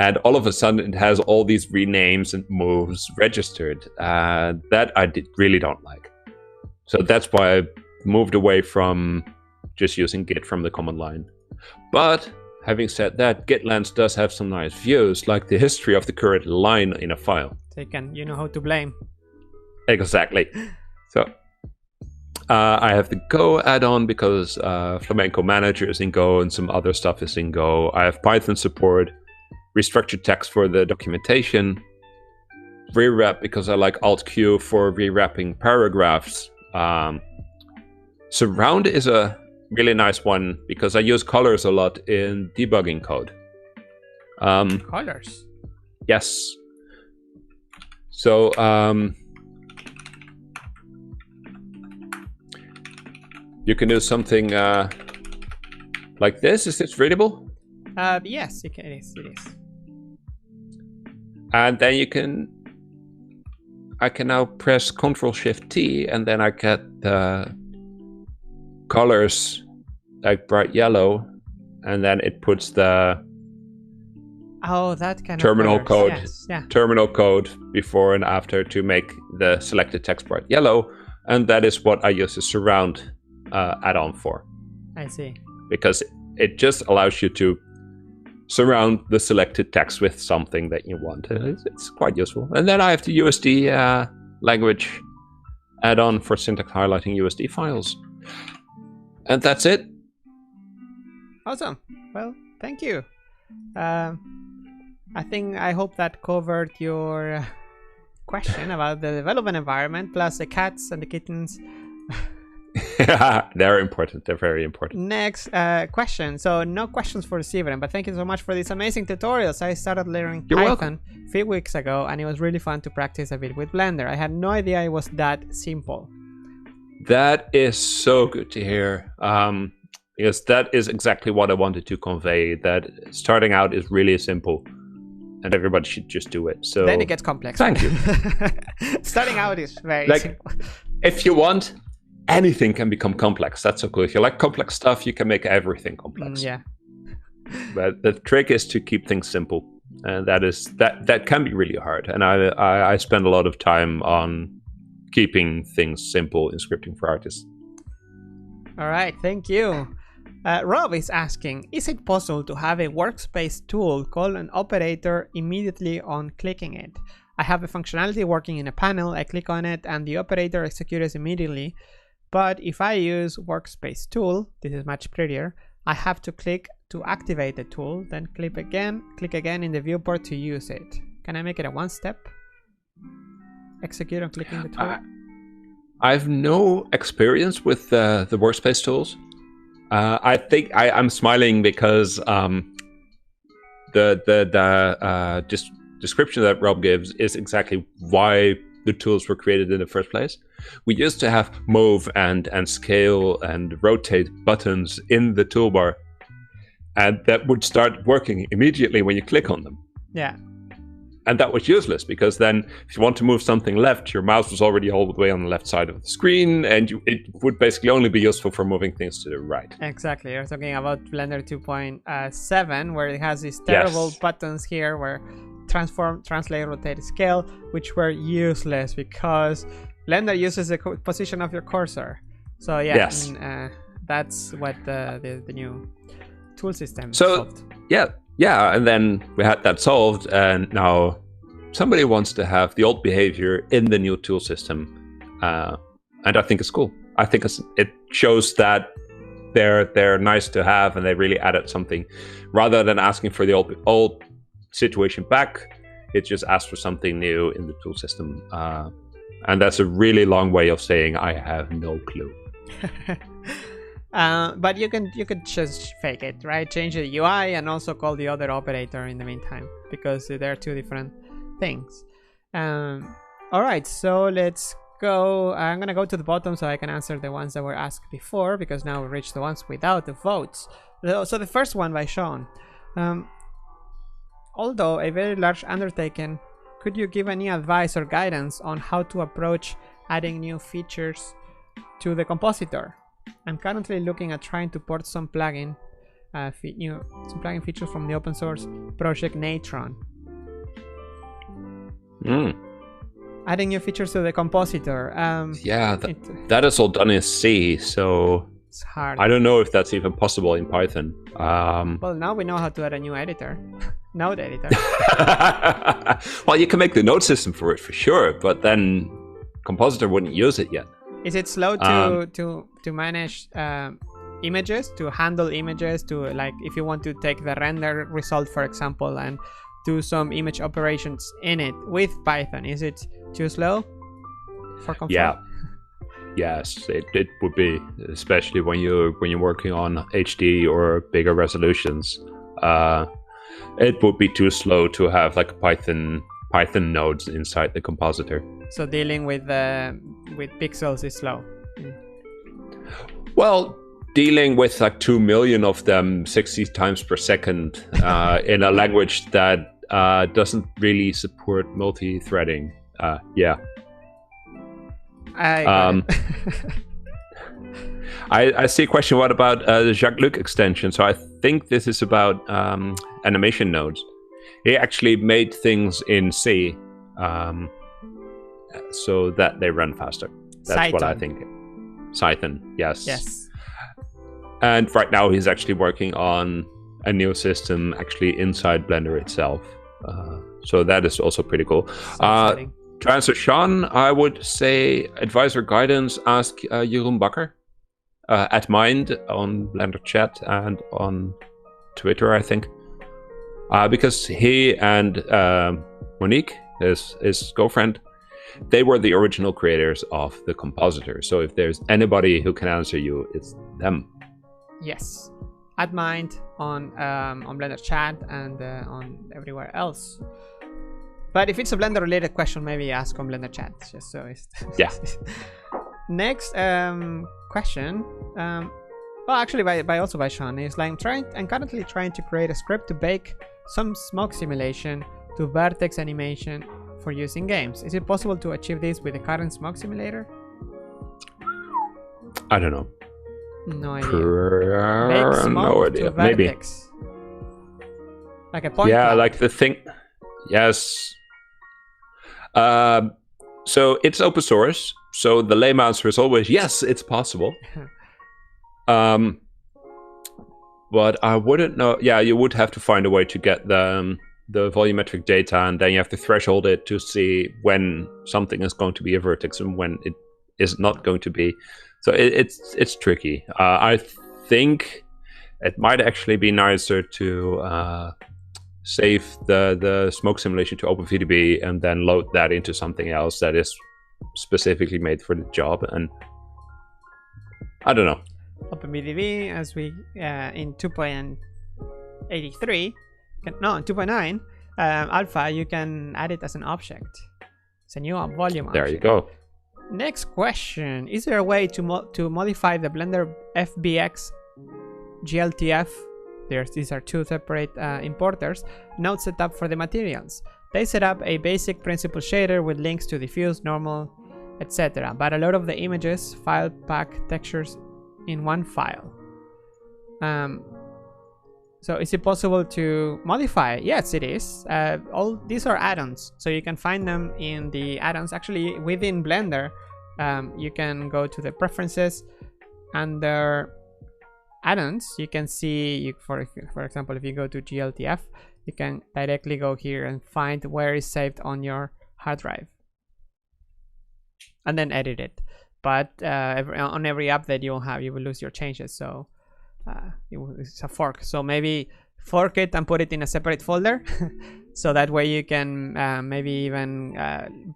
And all of a sudden, it has all these renames and moves registered. That I really don't like. So that's why I moved away from just using Git from the command line. But having said that, GitLens does have some nice views, like the history of the current line in a file. So you know who to blame. Exactly. So I have the Go add-on because Flamenco Manager is in Go and some other stuff is in Go. I have Python support, restructured text for the documentation, rewrap because I like Alt-Q for rewrapping paragraphs. Surround is a really nice one because I use colors a lot in debugging code. Colors? Yes. So you can do something like this. Is this readable? Yes, it is. And then I can now press Ctrl-Shift-T, and then I get the colors like bright yellow, and then it puts the that kind terminal of colors. code, yes, yeah. terminal code before and after to make the selected text bright yellow, and that is what I use the surround add-on for. I see. Because it just allows you to surround the selected text with something that you want. It's quite useful. And then I have the USD language add-on for syntax highlighting USD files. And that's it. Awesome. Well, thank you. I hope that covered your question about the development environment, plus the cats and the kittens. They're important. They're very important. Next question. So no questions for Sybren, but thank you so much for these amazing tutorials. I started learning Python a few weeks ago, and it was really fun to practice a bit with Blender. I had no idea it was that simple. That is so good to hear. Because that is exactly what I wanted to convey, that starting out is really simple and everybody should just do it. So then it gets complex. Thank you. Starting out is very simple. If you want, anything can become complex. That's so cool. If you like complex stuff, you can make everything complex. Yeah. But the trick is to keep things simple. And that can be really hard. And I spend a lot of time on keeping things simple in scripting for artists. All right, thank you. Rob is asking, is it possible to have a workspace tool called an operator immediately on clicking it? I have a functionality working in a panel, I click on it and the operator executes immediately. But if I use workspace tool, this is much prettier, I have to click to activate the tool, then click again in the viewport to use it. Can I make it a one step? Execute on clicking the tool? I have no experience with the workspace tools. I think I'm smiling because the description that Rob gives is exactly why the tools were created in the first place. We used to have move and scale and rotate buttons in the toolbar, and that would start working immediately when you click on them. Yeah. And that was useless because then if you want to move something left, your mouse was already all the way on the left side of the screen, and it would basically only be useful for moving things to the right. Exactly. You're talking about Blender 2.7, where it has these terrible buttons here where transform, translate, rotate, scale, which were useless because Blender uses the position of your cursor. So yeah, yes. That's what the new tool system solved. Yeah, and then we had that solved, and now somebody wants to have the old behavior in the new tool system, and I think it's cool. I think it shows that they're nice to have, and they really added something. Rather than asking for the old situation back, It just asks for something new in the tool system. And that's a really long way of saying I have no clue. But you could just fake it, right? Change the UI and also call the other operator in the meantime, because they're two different things. All right, so let's go. I'm gonna go to the bottom so I can answer the ones that were asked before, because now we reached the ones without the votes. So the first one by Sean. Although a very large undertaking, could you give any advice or guidance on how to approach adding new features to the Compositor? I'm currently looking at trying to port some plugin features from the open source project Natron. Adding new features to the Compositor. Yeah, that is all done in C, so it's hard. I don't know if that's even possible in Python. Well, now we know how to add a new editor. Node editor. Well, you can make the node system for it for sure, but then Compositor wouldn't use it yet. Is it slow to manage images, to handle images, to, like, if you want to take the render result, for example, and do some image operations in it with Python? Is it too slow for comfort? Yeah. Yes, it would be, especially when you're working on HD or bigger resolutions. It would be too slow to have like Python nodes inside the Compositor. So dealing with pixels is slow. Well, dealing with like 2 million of them 60 times per second in a language that doesn't really support multi-threading. Yeah. I see a question. What about the Jacques-Luc extension? So I think this is about animation nodes. He actually made things in C so that they run faster. That's Cython. What I think. Cython, yes. Yes. And right now he's actually working on a new system actually inside Blender itself. So that is also pretty cool. To answer Sean, I would say advisor guidance, ask Jeroen Bakker at Mind on Blender chat and on Twitter, I think. Because he and Monique, his girlfriend, they were the original creators of the Compositor. So if there's anybody who can answer you, it's them. Yes. At Mind on Blender chat and on everywhere else. But if it's a Blender related question, maybe ask on Blender chat, just so it's yeah. Next question, well, actually by Sean, is like I'm currently trying to create a script to bake some smoke simulation to vertex animation for use in games. Is it possible to achieve this with the current smoke simulator? I don't know. No idea. Bake smoke no idea. to vertex. Maybe. Like a point cloud. Like the thing. Yes. So it's open source. So the lame answer is always yes, it's possible. But I wouldn't know. Yeah, you would have to find a way to get the volumetric data, and then you have to threshold it to see when something is going to be a vertex and when it is not going to be. So it's tricky. I think it might actually be nicer to save the smoke simulation to OpenVDB and then load that into something else that is specifically made for the job. And I don't know. OpenVDB, as we in 2.83, no, in 2.9 alpha, you can add it as an object. It's a new volume object. There you go. Next question: is there a way to modify the Blender FBX GLTF? These are two separate importers. Node setup for the materials. They set up a basic principal shader with links to diffuse, normal, etc. But a lot of the images file pack textures in one file. So is it possible to modify? Yes, it is. All these are add-ons, so you can find them in the add-ons. Actually, within Blender, you can go to the preferences, under add-ons you can see, for example, if you go to GLTF, you can directly go here and find where it's saved on your hard drive and then edit it. But on every update you will lose your changes, so it's a fork. So maybe fork it and put it in a separate folder So that way you can maybe even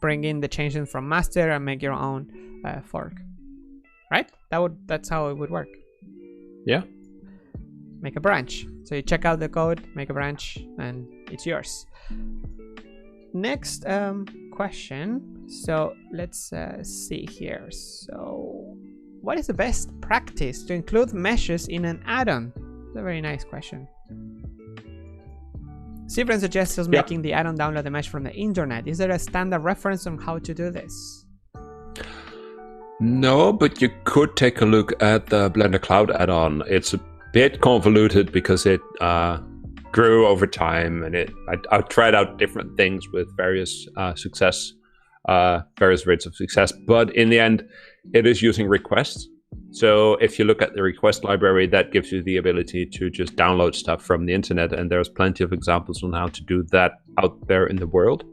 bring in the changes from master and make your own fork. Right? That's how it would work. Yeah. Make a branch. So you check out the code, make a branch, and it's yours. Next question. So let's see here. So what is the best practice to include meshes in an add-on? It's a very nice question. Sybren suggests us making the add-on download the mesh from the internet. Is there a standard reference on how to do this? No, but you could take a look at the Blender Cloud add-on. It's a bit convoluted because it grew over time, and I tried out different things with various various rates of success. But in the end, it is using requests. So if you look at the request library, that gives you the ability to just download stuff from the internet, and there's plenty of examples on how to do that out there in the world.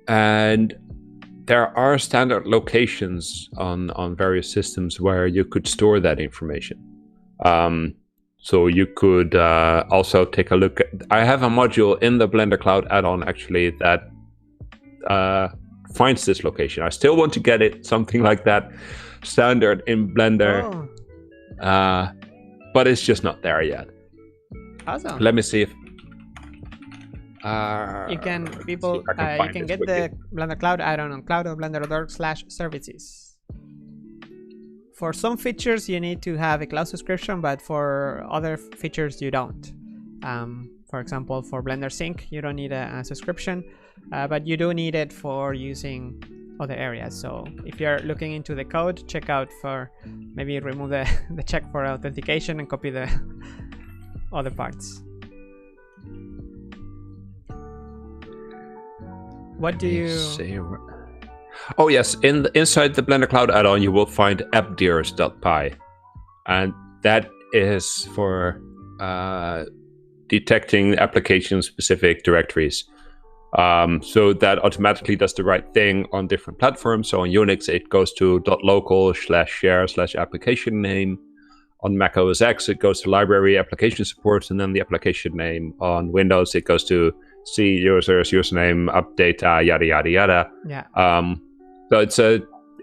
And there are standard locations on various systems where you could store that information. So you could also take a look at, I have a module in the Blender Cloud add-on actually that finds this location. I still want to get it something like that standard in Blender, but it's just not there yet. Awesome. Let me see if you can get the Blender Cloud add-on on cloud.blender.org/services. For some features you need to have a cloud subscription, but for other features you don't. For example, for Blender Sync you don't need a subscription, but you do need it for using other areas. So if you're looking into the code, check out for maybe remove the check for authentication and copy the other parts. What do you say? Oh yes, inside the Blender Cloud add-on you will find appdears.py, and that is for detecting application-specific directories. So that automatically does the right thing on different platforms. So on Unix it goes to .local/share/application name. On Mac OS X it goes to library application support and then the application name. On Windows it goes to C users, username, update, yada yada yada. Yeah. So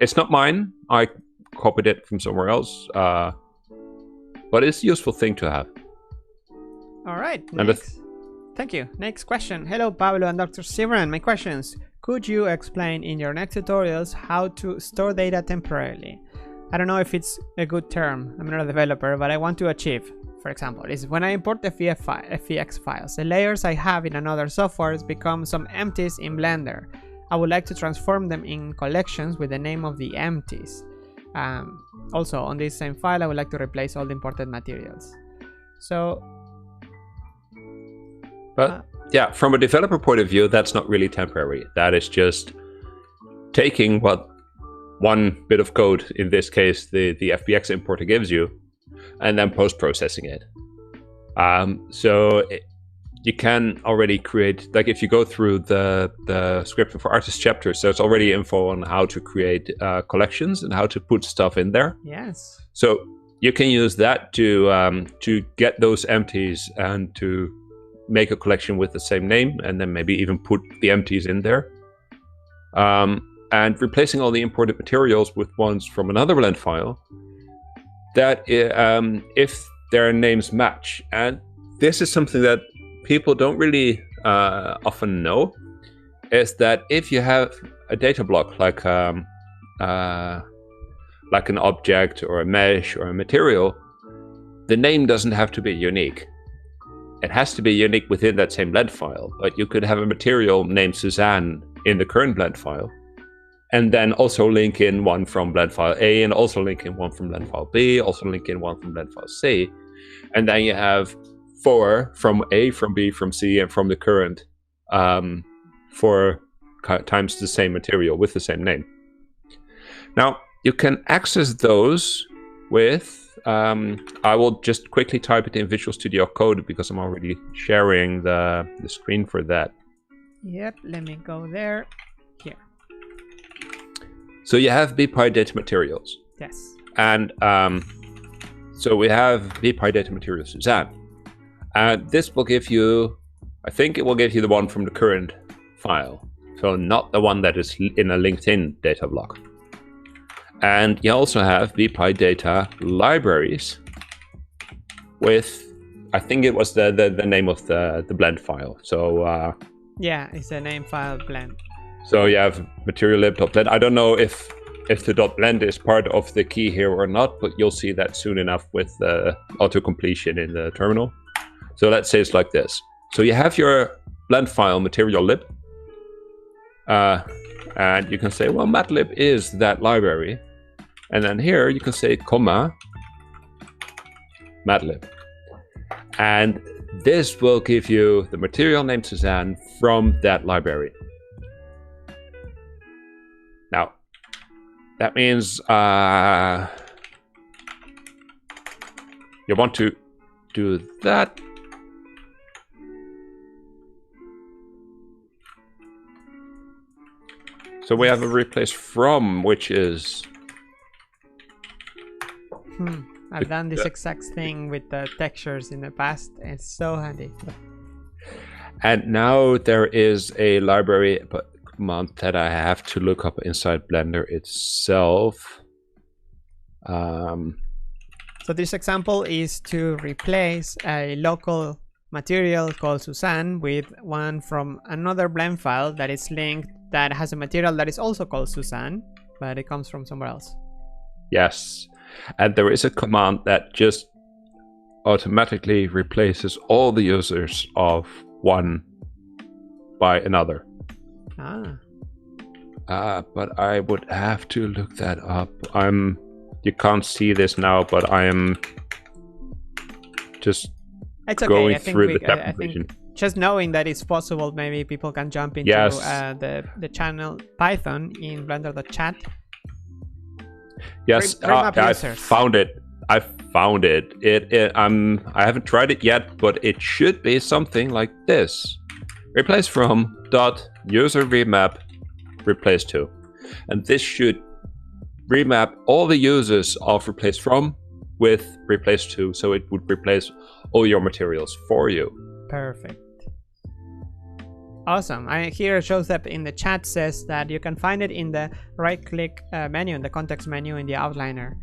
it's not mine. I copied it from somewhere else. But it's a useful thing to have. All right. Thank you. Next question. Hello, Pablo and Dr. Sybren. My questions. Could you explain in your next tutorials how to store data temporarily? I don't know if it's a good term. I'm not a developer, but I want to achieve, for example, is when I import the FEX files, the layers I have in another software become some empties in Blender. I would like to transform them in collections with the name of the empties. Also, on this same file, I would like to replace all the imported materials. So, but yeah, from a developer point of view, that's not really temporary. That is just taking what one bit of code, in this case, the FBX importer gives you, and then post-processing it. You can already create, like if you go through the script for artist chapters, there's already info on how to create collections and how to put stuff in there. Yes. So you can use that to get those empties and to make a collection with the same name, and then maybe even put the empties in there. And replacing all the imported materials with ones from another blend file, that if their names match. And this is something that people don't really often know, is that if you have a data block like an object or a mesh or a material, the name doesn't have to be unique. It has to be unique within that same blend file, but you could have a material named Suzanne in the current blend file, and then also link in one from blend file A, and also link in one from blend file B, also link in one from blend file C, and then you have 4 from A, from B, from C, and from the current 4 times the same material with the same name. Now, you can access those with, I will just quickly type it in Visual Studio Code because I'm already sharing the screen for that. Yep, let me go there. Here. So you have BPy data materials. Yes. And so we have BPy data material Suzanne. And this will give you, I think it will give you the one from the current file. So not the one that is in a LinkedIn data block. And you also have vpy data libraries with, I think it was the name of the blend file. So yeah, it's a name file blend. So you have material_lib.blend. I don't know if the .blend is part of the key here or not, but you'll see that soon enough with the auto-completion in the terminal. So let's say it's like this. So you have your blend file material_lib. And you can say, well, matlib is that library. And then here you can say, comma, matlib. And this will give you the material name Suzanne from that library. Now, that means you want to do that. So we have a replace from, which is... I've done this exact thing with the textures in the past. It's so handy. And now there is a library command that I have to look up inside Blender itself. So this example is to replace a local material called Suzanne with one from another blend file that is linked that has a material that is also called Suzanne, but it comes from somewhere else. Yes. And there is a command that just automatically replaces all the users of one by another. But I would have to look that up. You can't see this now, but I am just going through the definition. Just knowing that it's possible, maybe people can jump into the channel Python in blender.chat. Yes, I found it. I found it. I haven't tried it yet, but it should be something like this: replace from dot user remap replace to, and this should remap all the users of replace from with replace to, so it would replace all your materials for you. Perfect. Awesome. Here it shows up in the chat, says that you can find it in the right-click menu, in the context menu in the outliner.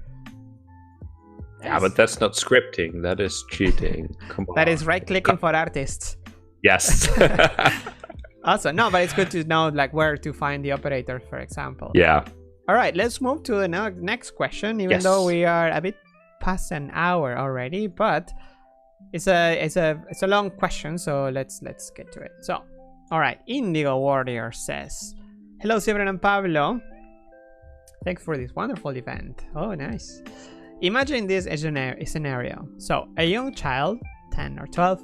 Yeah, but that's not scripting. That is cheating. Come on. That is right-clicking for artists. Yes. Awesome. No, but it's good to know like where to find the operator, for example. Yeah. All right, let's move to the next question, even though we are a bit past an hour already, but it's a long question, so let's get to it. So, all right, Indigo Warrior says, hello Sybren and Pablo. Thanks for this wonderful event. Oh, nice. Imagine this scenario. So, a young child, 10 or 12,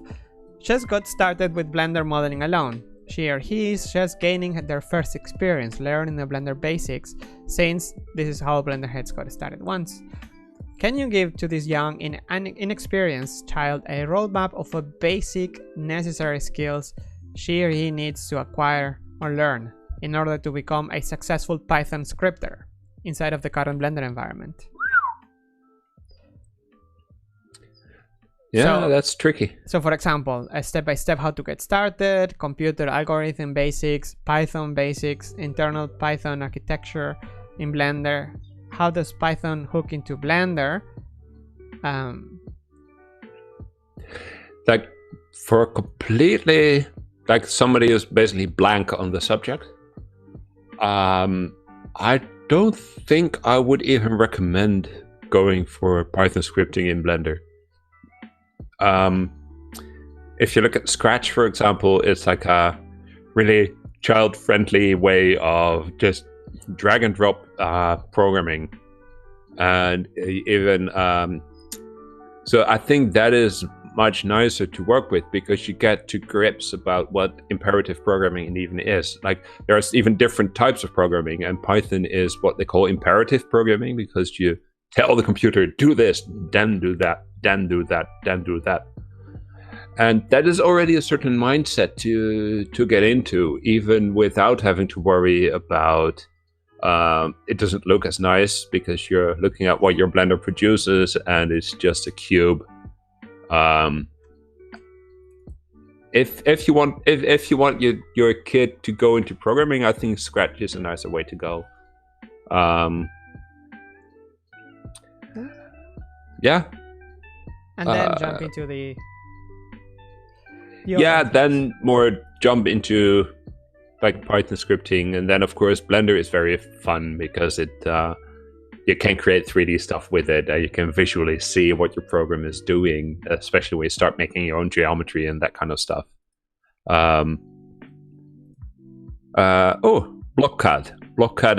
just got started with Blender modeling alone. She or he is just gaining their first experience learning the Blender basics, since this is how Blender heads got started once. Can you give to this young inexperienced child a roadmap of a basic necessary skills she or he needs to acquire or learn in order to become a successful Python scripter inside of the current Blender environment? Yeah, that's tricky. So for example, a step-by-step how to get started, computer algorithm basics, Python basics, internal Python architecture in Blender. How does Python hook into Blender? Like for completely, like somebody who's basically blank on the subject, I don't think I would even recommend going for Python scripting in Blender. If you look at Scratch, for example, it's like a really child-friendly way of just drag and drop programming, and even so I think that is much nicer to work with, because you get to grips about what imperative programming even is. Like there's even different types of programming, and Python is what they call imperative programming, because you tell the computer do this, then do that, then do that, then do that. And that is already a certain mindset to get into, even without having to worry about it doesn't look as nice because you're looking at what your Blender produces and it's just a cube. if you want your kid to go into programming, I think Scratch is a nicer way to go. Yeah. And then jump into the then more jump into like Python scripting, and then of course Blender is very fun because it you can create 3D stuff with it. You can visually see what your program is doing, especially when you start making your own geometry and that kind of stuff. BlockCAD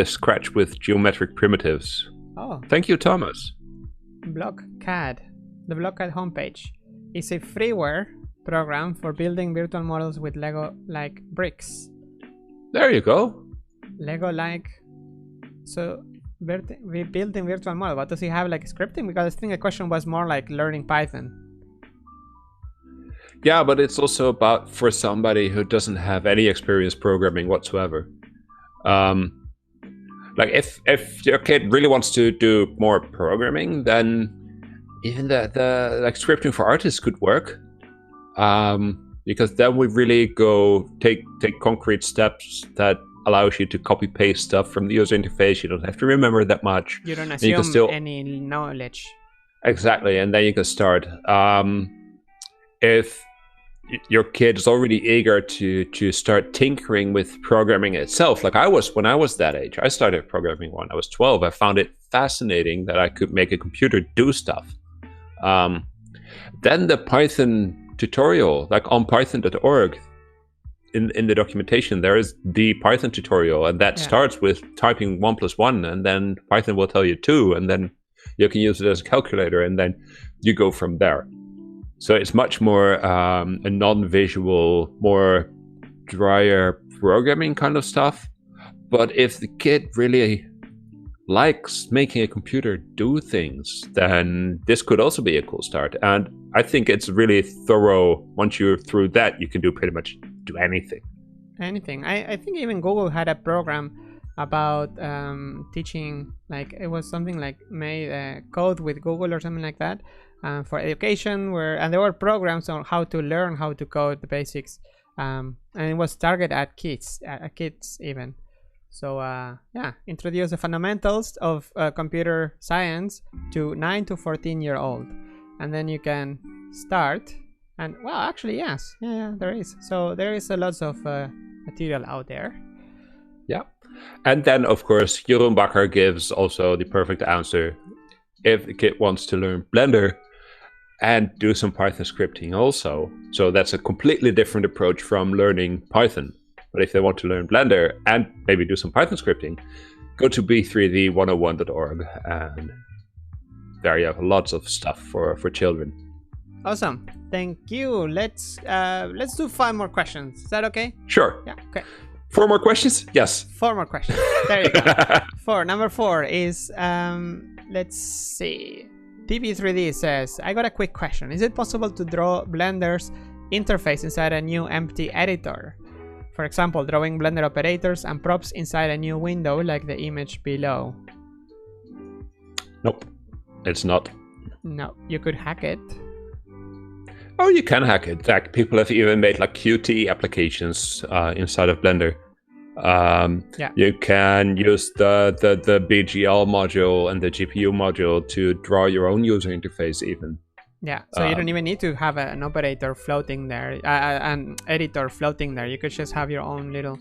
is Scratch with geometric primitives. Oh, thank you, Thomas. BlockCAD, the BlockCAD homepage, is a freeware program for building virtual models with Lego-like bricks. There you go. Lego-like. So we built in virtual model, but does it have like scripting? Because I think the question was more like learning Python. Yeah, but it's also about for somebody who doesn't have any experience programming whatsoever. Like if your kid really wants to do more programming, then even the like scripting for artists could work. Because then we really go take concrete steps that allows you to copy paste stuff from the user interface. You don't have to remember that much. You don't assume any knowledge. Exactly, and then you can start. If your kid is already eager to start tinkering with programming itself, like I was when I was that age. I started programming when I was 12. I found it fascinating that I could make a computer do stuff. Then the Python tutorial, like on python.org, in the documentation, there is the Python tutorial, and that starts with typing 1 + 1, and then Python will tell you 2, and then you can use it as a calculator, and then you go from there. So it's much more a non-visual, more drier programming kind of stuff. But if the kid really likes making a computer do things, then this could also be a cool start. And I think it's really thorough. Once you're through that, you can do pretty much do anything. I think even Google had a program about teaching, like it was something like made code with Google or something like that for education, and there were programs on how to learn how to code the basics, and it was targeted at kids even. So introduce the fundamentals of computer science to 9 to 14-year-old, and then you can start. And well, actually, yes, there is. So there is a lot of material out there. Yeah, and then of course Jeroen Bakker gives also the perfect answer. If the kid wants to learn Blender and do some Python scripting also, so that's a completely different approach from learning Python. But if they want to learn Blender and maybe do some Python scripting, go to b3d101.org, and there you have lots of stuff for children. Awesome, thank you. Let's do 5 more questions. Is that okay? Sure. Yeah. Okay. 4 more questions? Yes. 4 more questions. There you go. Number 4 is let's see. TB3D says, I got a quick question. Is it possible to draw Blender's interface inside a new empty editor? For example, drawing Blender operators and props inside a new window like the image below. Nope, it's not. No, you could hack it. Oh, you can hack it. Like, people have even made like Qt applications inside of Blender. You can use the BGL module and the GPU module to draw your own user interface even. Yeah, so you don't even need to have an operator floating there, an editor floating there. You could just have your own little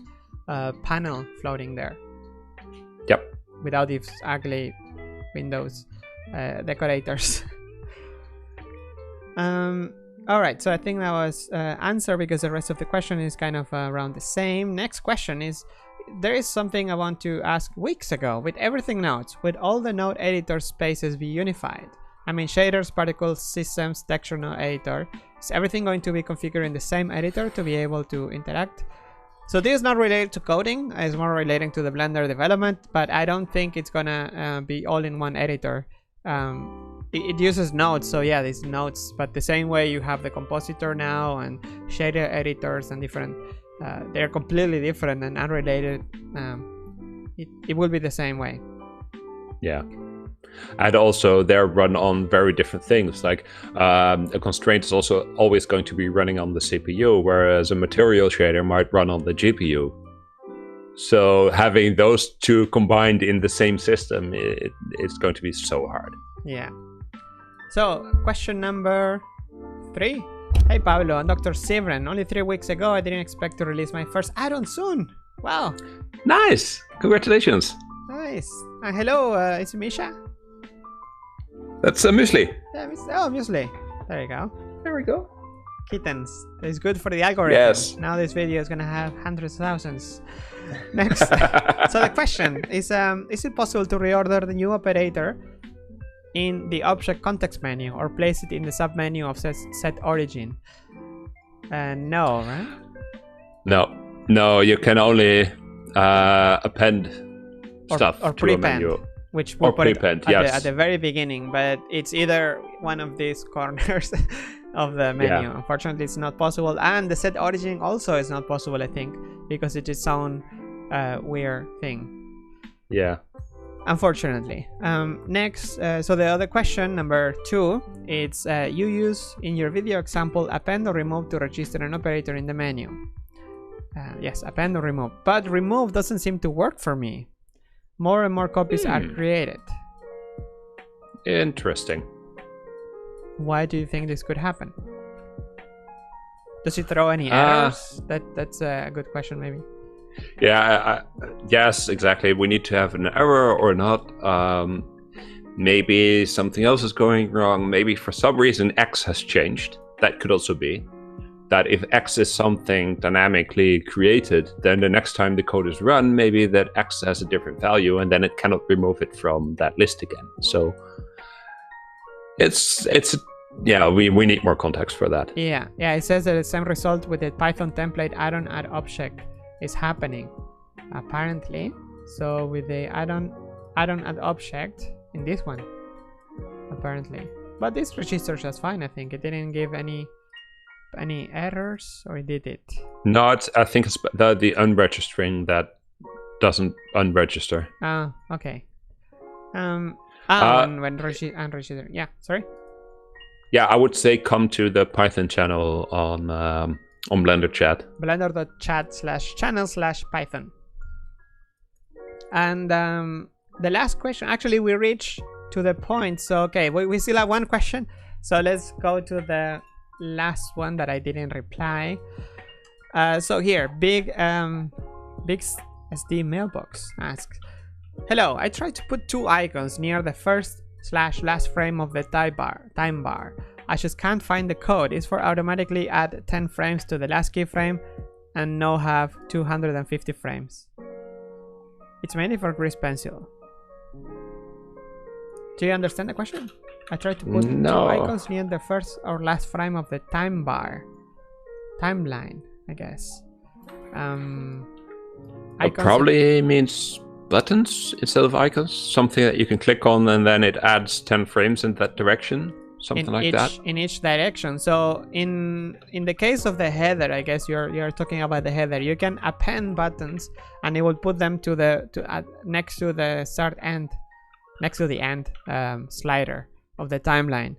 panel floating there. Yep. Without these ugly Windows decorators. All right, so I think that was answered because the rest of the question is kind of around the same. Next question is, there is something I want to ask weeks ago. With everything nodes, would all the node editor spaces be unified? I mean, shaders, particles, systems, texture node editor. Is everything going to be configured in the same editor to be able to interact? So this is not related to coding. It's more relating to the Blender development, but I don't think it's gonna be all in one editor. It uses nodes, so yeah, these nodes, but the same way you have the Compositor now and shader editors and different, they're completely different and unrelated. It will be the same way. Yeah. And also they're run on very different things. Like a constraint is also always going to be running on the CPU, whereas a material shader might run on the GPU. So having those two combined in the same system, it's going to be so hard. Yeah. So question number 3. Hey Pablo, I'm Dr. Sybren. Only 3 weeks ago, I didn't expect to release my first add-on soon. Wow. Nice. Congratulations. Nice. And hello, it's Misha. That's a muesli. Yeah, oh, muesli. There you go. There we go. Kittens. It's good for the algorithm. Yes. Now this video is gonna have hundreds of thousands. Next. So the question is it possible to reorder the new operator in the object context menu or place it in the submenu of set origin? No, right? No, you can only append stuff or to a prepend, menu. which we'll Or put it prepend, at the very beginning, but it's either one of these corners of the menu. Unfortunately, it's not possible, and the set origin also is not possible, I think, because it is its own weird thing. Yeah. Unfortunately. Next, so the other question, number 2, it's you use in your video example append or remove to register an operator in the menu. Yes, append or remove, but remove doesn't seem to work for me. More and more copies are created. Interesting. Why do you think this could happen? Does it throw any errors? That's a good question, maybe. Yeah, yes, exactly. We need to have an error or not. Maybe something else is going wrong. Maybe for some reason X has changed. That could also be. That if X is something dynamically created, then the next time the code is run, maybe that X has a different value, and then it cannot remove it from that list again. So it's yeah, we need more context for that. Yeah, it says that the same result with the Python template add-on add object is happening, apparently. So with the add-on add object in this one, apparently. But this registers just fine, I think. It didn't give any errors, or did it? No, I think it's the unregistering that doesn't unregister. Ah, okay. Unregister. Yeah, sorry. Yeah, I would say come to the Python channel on Blender chat. Blender.chat/channel/Python. And the last question, actually we reached to the point. So okay, we still have one question. So let's go to the last one that I didn't reply. So here, big SD mailbox asks, hello, I tried to put 2 icons near the first/last frame of the time bar. I just can't find the code. It's for automatically add 10 frames to the last keyframe and now have 250 frames. It's mainly for grease pencil. Do you understand the question? I tried to put 2 icons near the first or last frame of the timeline, I guess. It probably means buttons instead of icons. Something that you can click on and then it adds 10 frames in that direction. Something like that. In each direction. So in the case of the header, I guess you're talking about the header. You can append buttons and it will put them next to the end slider of the timeline.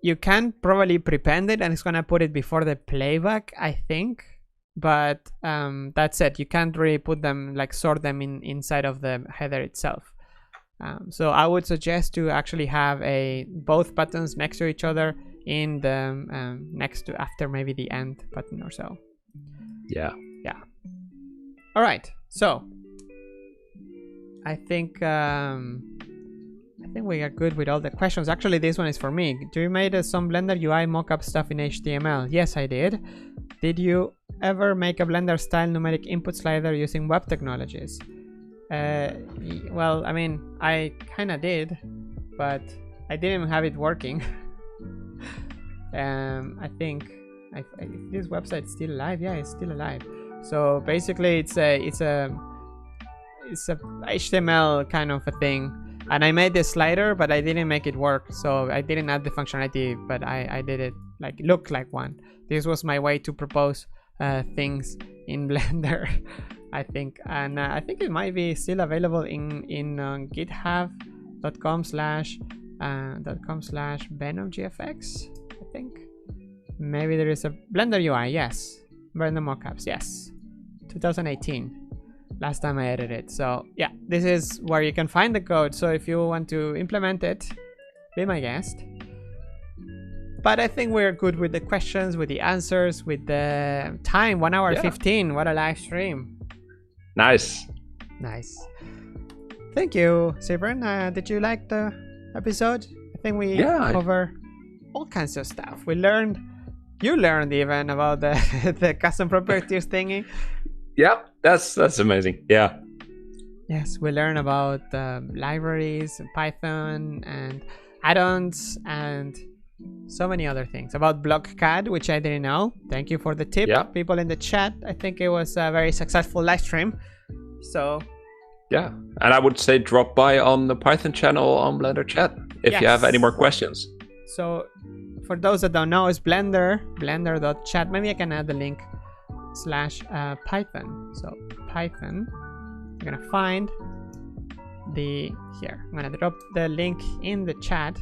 You can probably prepend it and it's gonna put it before the playback, I think, but that's it. You can't really put them, like sort them inside of the header itself. So I would suggest to actually have both buttons next to each other in the after maybe the end button or so. Yeah. All right, so I think we are good with all the questions. Actually, this one is for me. Do you made some Blender UI mockup stuff in HTML? Yes, I did. Did you ever make a Blender style numeric input slider using web technologies? Well, I mean, I kind of did, but I didn't have it working. I think if this website's still alive. Yeah, it's still alive. So basically, it's a HTML kind of a thing, and I made this slider, but I didn't make it work. So I didn't add the functionality, but I did it like look like one. This was my way to propose things in Blender. I think, and I think it might be still available in github.com/venomgfx. I think maybe there is a Blender UI. Yes, Blender mockups. Yes, 2018. Last time I edited it. So yeah, this is where you can find the code. So if you want to implement it, be my guest. But I think we're good with the questions, with the answers, with the time. 1 hour 15. What a live stream. Nice. Thank you, Sybren. Did you like the episode? I think we cover all kinds of stuff. You learned even about the custom properties thingy. Yeah, that's amazing. Yeah. Yes, we learn about libraries, and Python, and add-ons, and so many other things. About BlockCAD, which I didn't know. Thank you for the tip, people in the chat. I think it was a very successful live stream. So yeah, and I would say drop by on the Python channel on Blender chat if you have any more questions. So for those that don't know, it's blender.chat. Maybe I can add the link /Python. So Python, I'm gonna find here. I'm gonna drop the link in the chat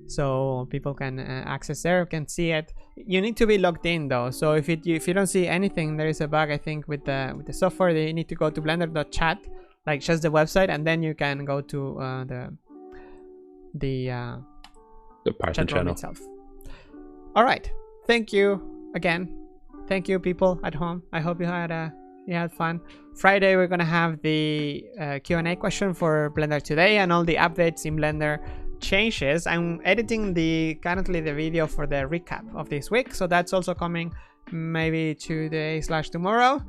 so people can access there, can see it. You need to be logged in though. So if you don't see anything, there is a bug I think with the software. You need to go to blender.chat, like just the website, and then you can go to the Python channel itself. All right, thank you again. Thank you, people at home. I hope you had fun. Friday we're gonna have the Q&A question for Blender today and all the updates in Blender changes. I'm editing currently the video for the recap of this week, so that's also coming maybe today/tomorrow,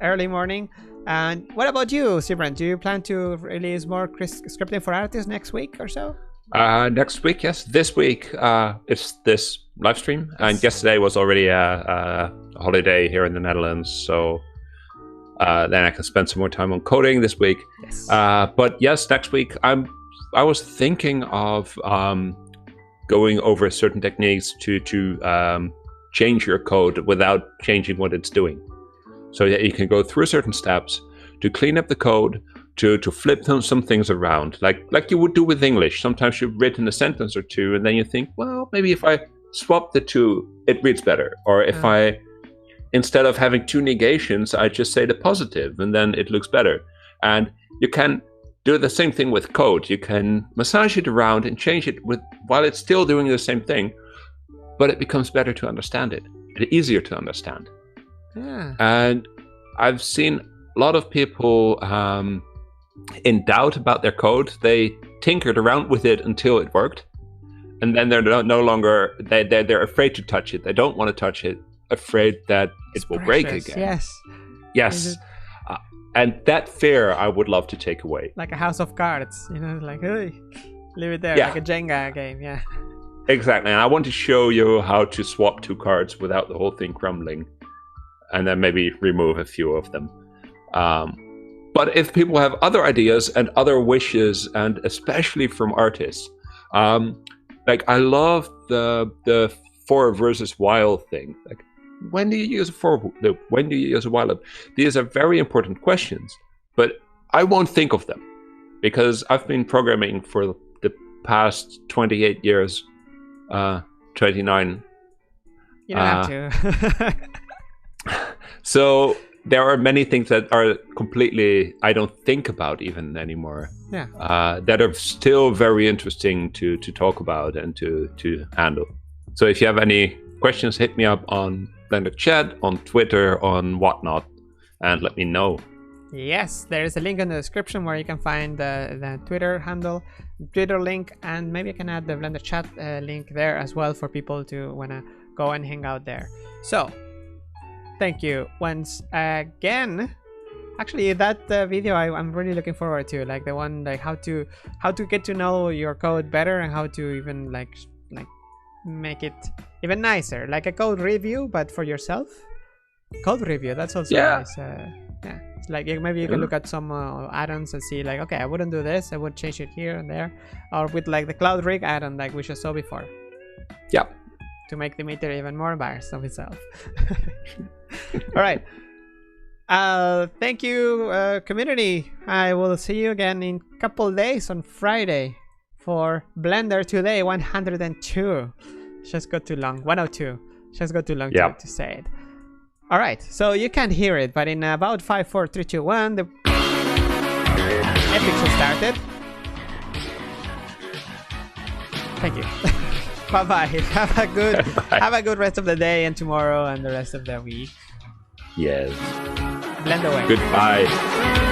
early morning. And what about you, Sybren? Do you plan to release more scripting for artists next week or so? Next week, yes. This week it's this live stream, and yesterday was already a holiday here in the Netherlands, so then I can spend some more time on coding this week. Yes. But yes, next week I was thinking of going over certain techniques to change your code without changing what it's doing, so that you can go through certain steps to clean up the code, to flip some things around, like you would do with English. Sometimes you've written a sentence or two, and then you think, well, maybe if I swap the two, it reads better. Or if instead of having two negations, I just say the positive, and then it looks better. And you can do the same thing with code. You can massage it around and change it while it's still doing the same thing, but it becomes better to understand it, easier to understand. Yeah. And I've seen a lot of people in doubt about their code. They tinkered around with it until it worked, and then they're no longer they're afraid to touch it. They don't want to touch it, afraid that it will break again. Yes. And that fear I would love to take away. Like a house of cards, like, hey, leave it there, like a Jenga game. Yeah, exactly. And I want to show you how to swap two cards without the whole thing crumbling, and then maybe remove a few of them. But if people have other ideas and other wishes, and especially from artists, like I love the for versus while thing. Like, when do you use a for loop? When do you use a while loop? These are very important questions, but I won't think of them because I've been programming for the past 28 years, 29. You don't have to. So there are many things that are completely I don't think about even anymore. Yeah. That are still very interesting to talk about and to handle. So if you have any questions, hit me up on Blender chat, on Twitter, on whatnot, and let me know. Yes, there is a link in the description where you can find the Twitter handle, Twitter link, and maybe I can add the Blender chat link there as well for people to wanna go and hang out there. So thank you once again. Actually, that video I'm really looking forward to, like the one like how to get to know your code better and how to even like make it even nicer, like a code review but for yourself. Code review, that's also nice. Yeah, it's like maybe you can look at some add-ons and see like, okay, I wouldn't do this, I would change it here and there, or with like the Cloud Rig add-on like we just saw before. Yeah, to make the meter even more embarrassed of itself. All right. Thank you, community. I will see you again in a couple days on Friday for Blender Today 102. Just got too long. 102. Just got too long to say it. All right, so you can't hear it, but in about 5, 4, 3, 2, 1, the epics will started. Thank you. Bye bye. Have a good rest of the day and tomorrow and the rest of the week. Yes. Blend away. Goodbye.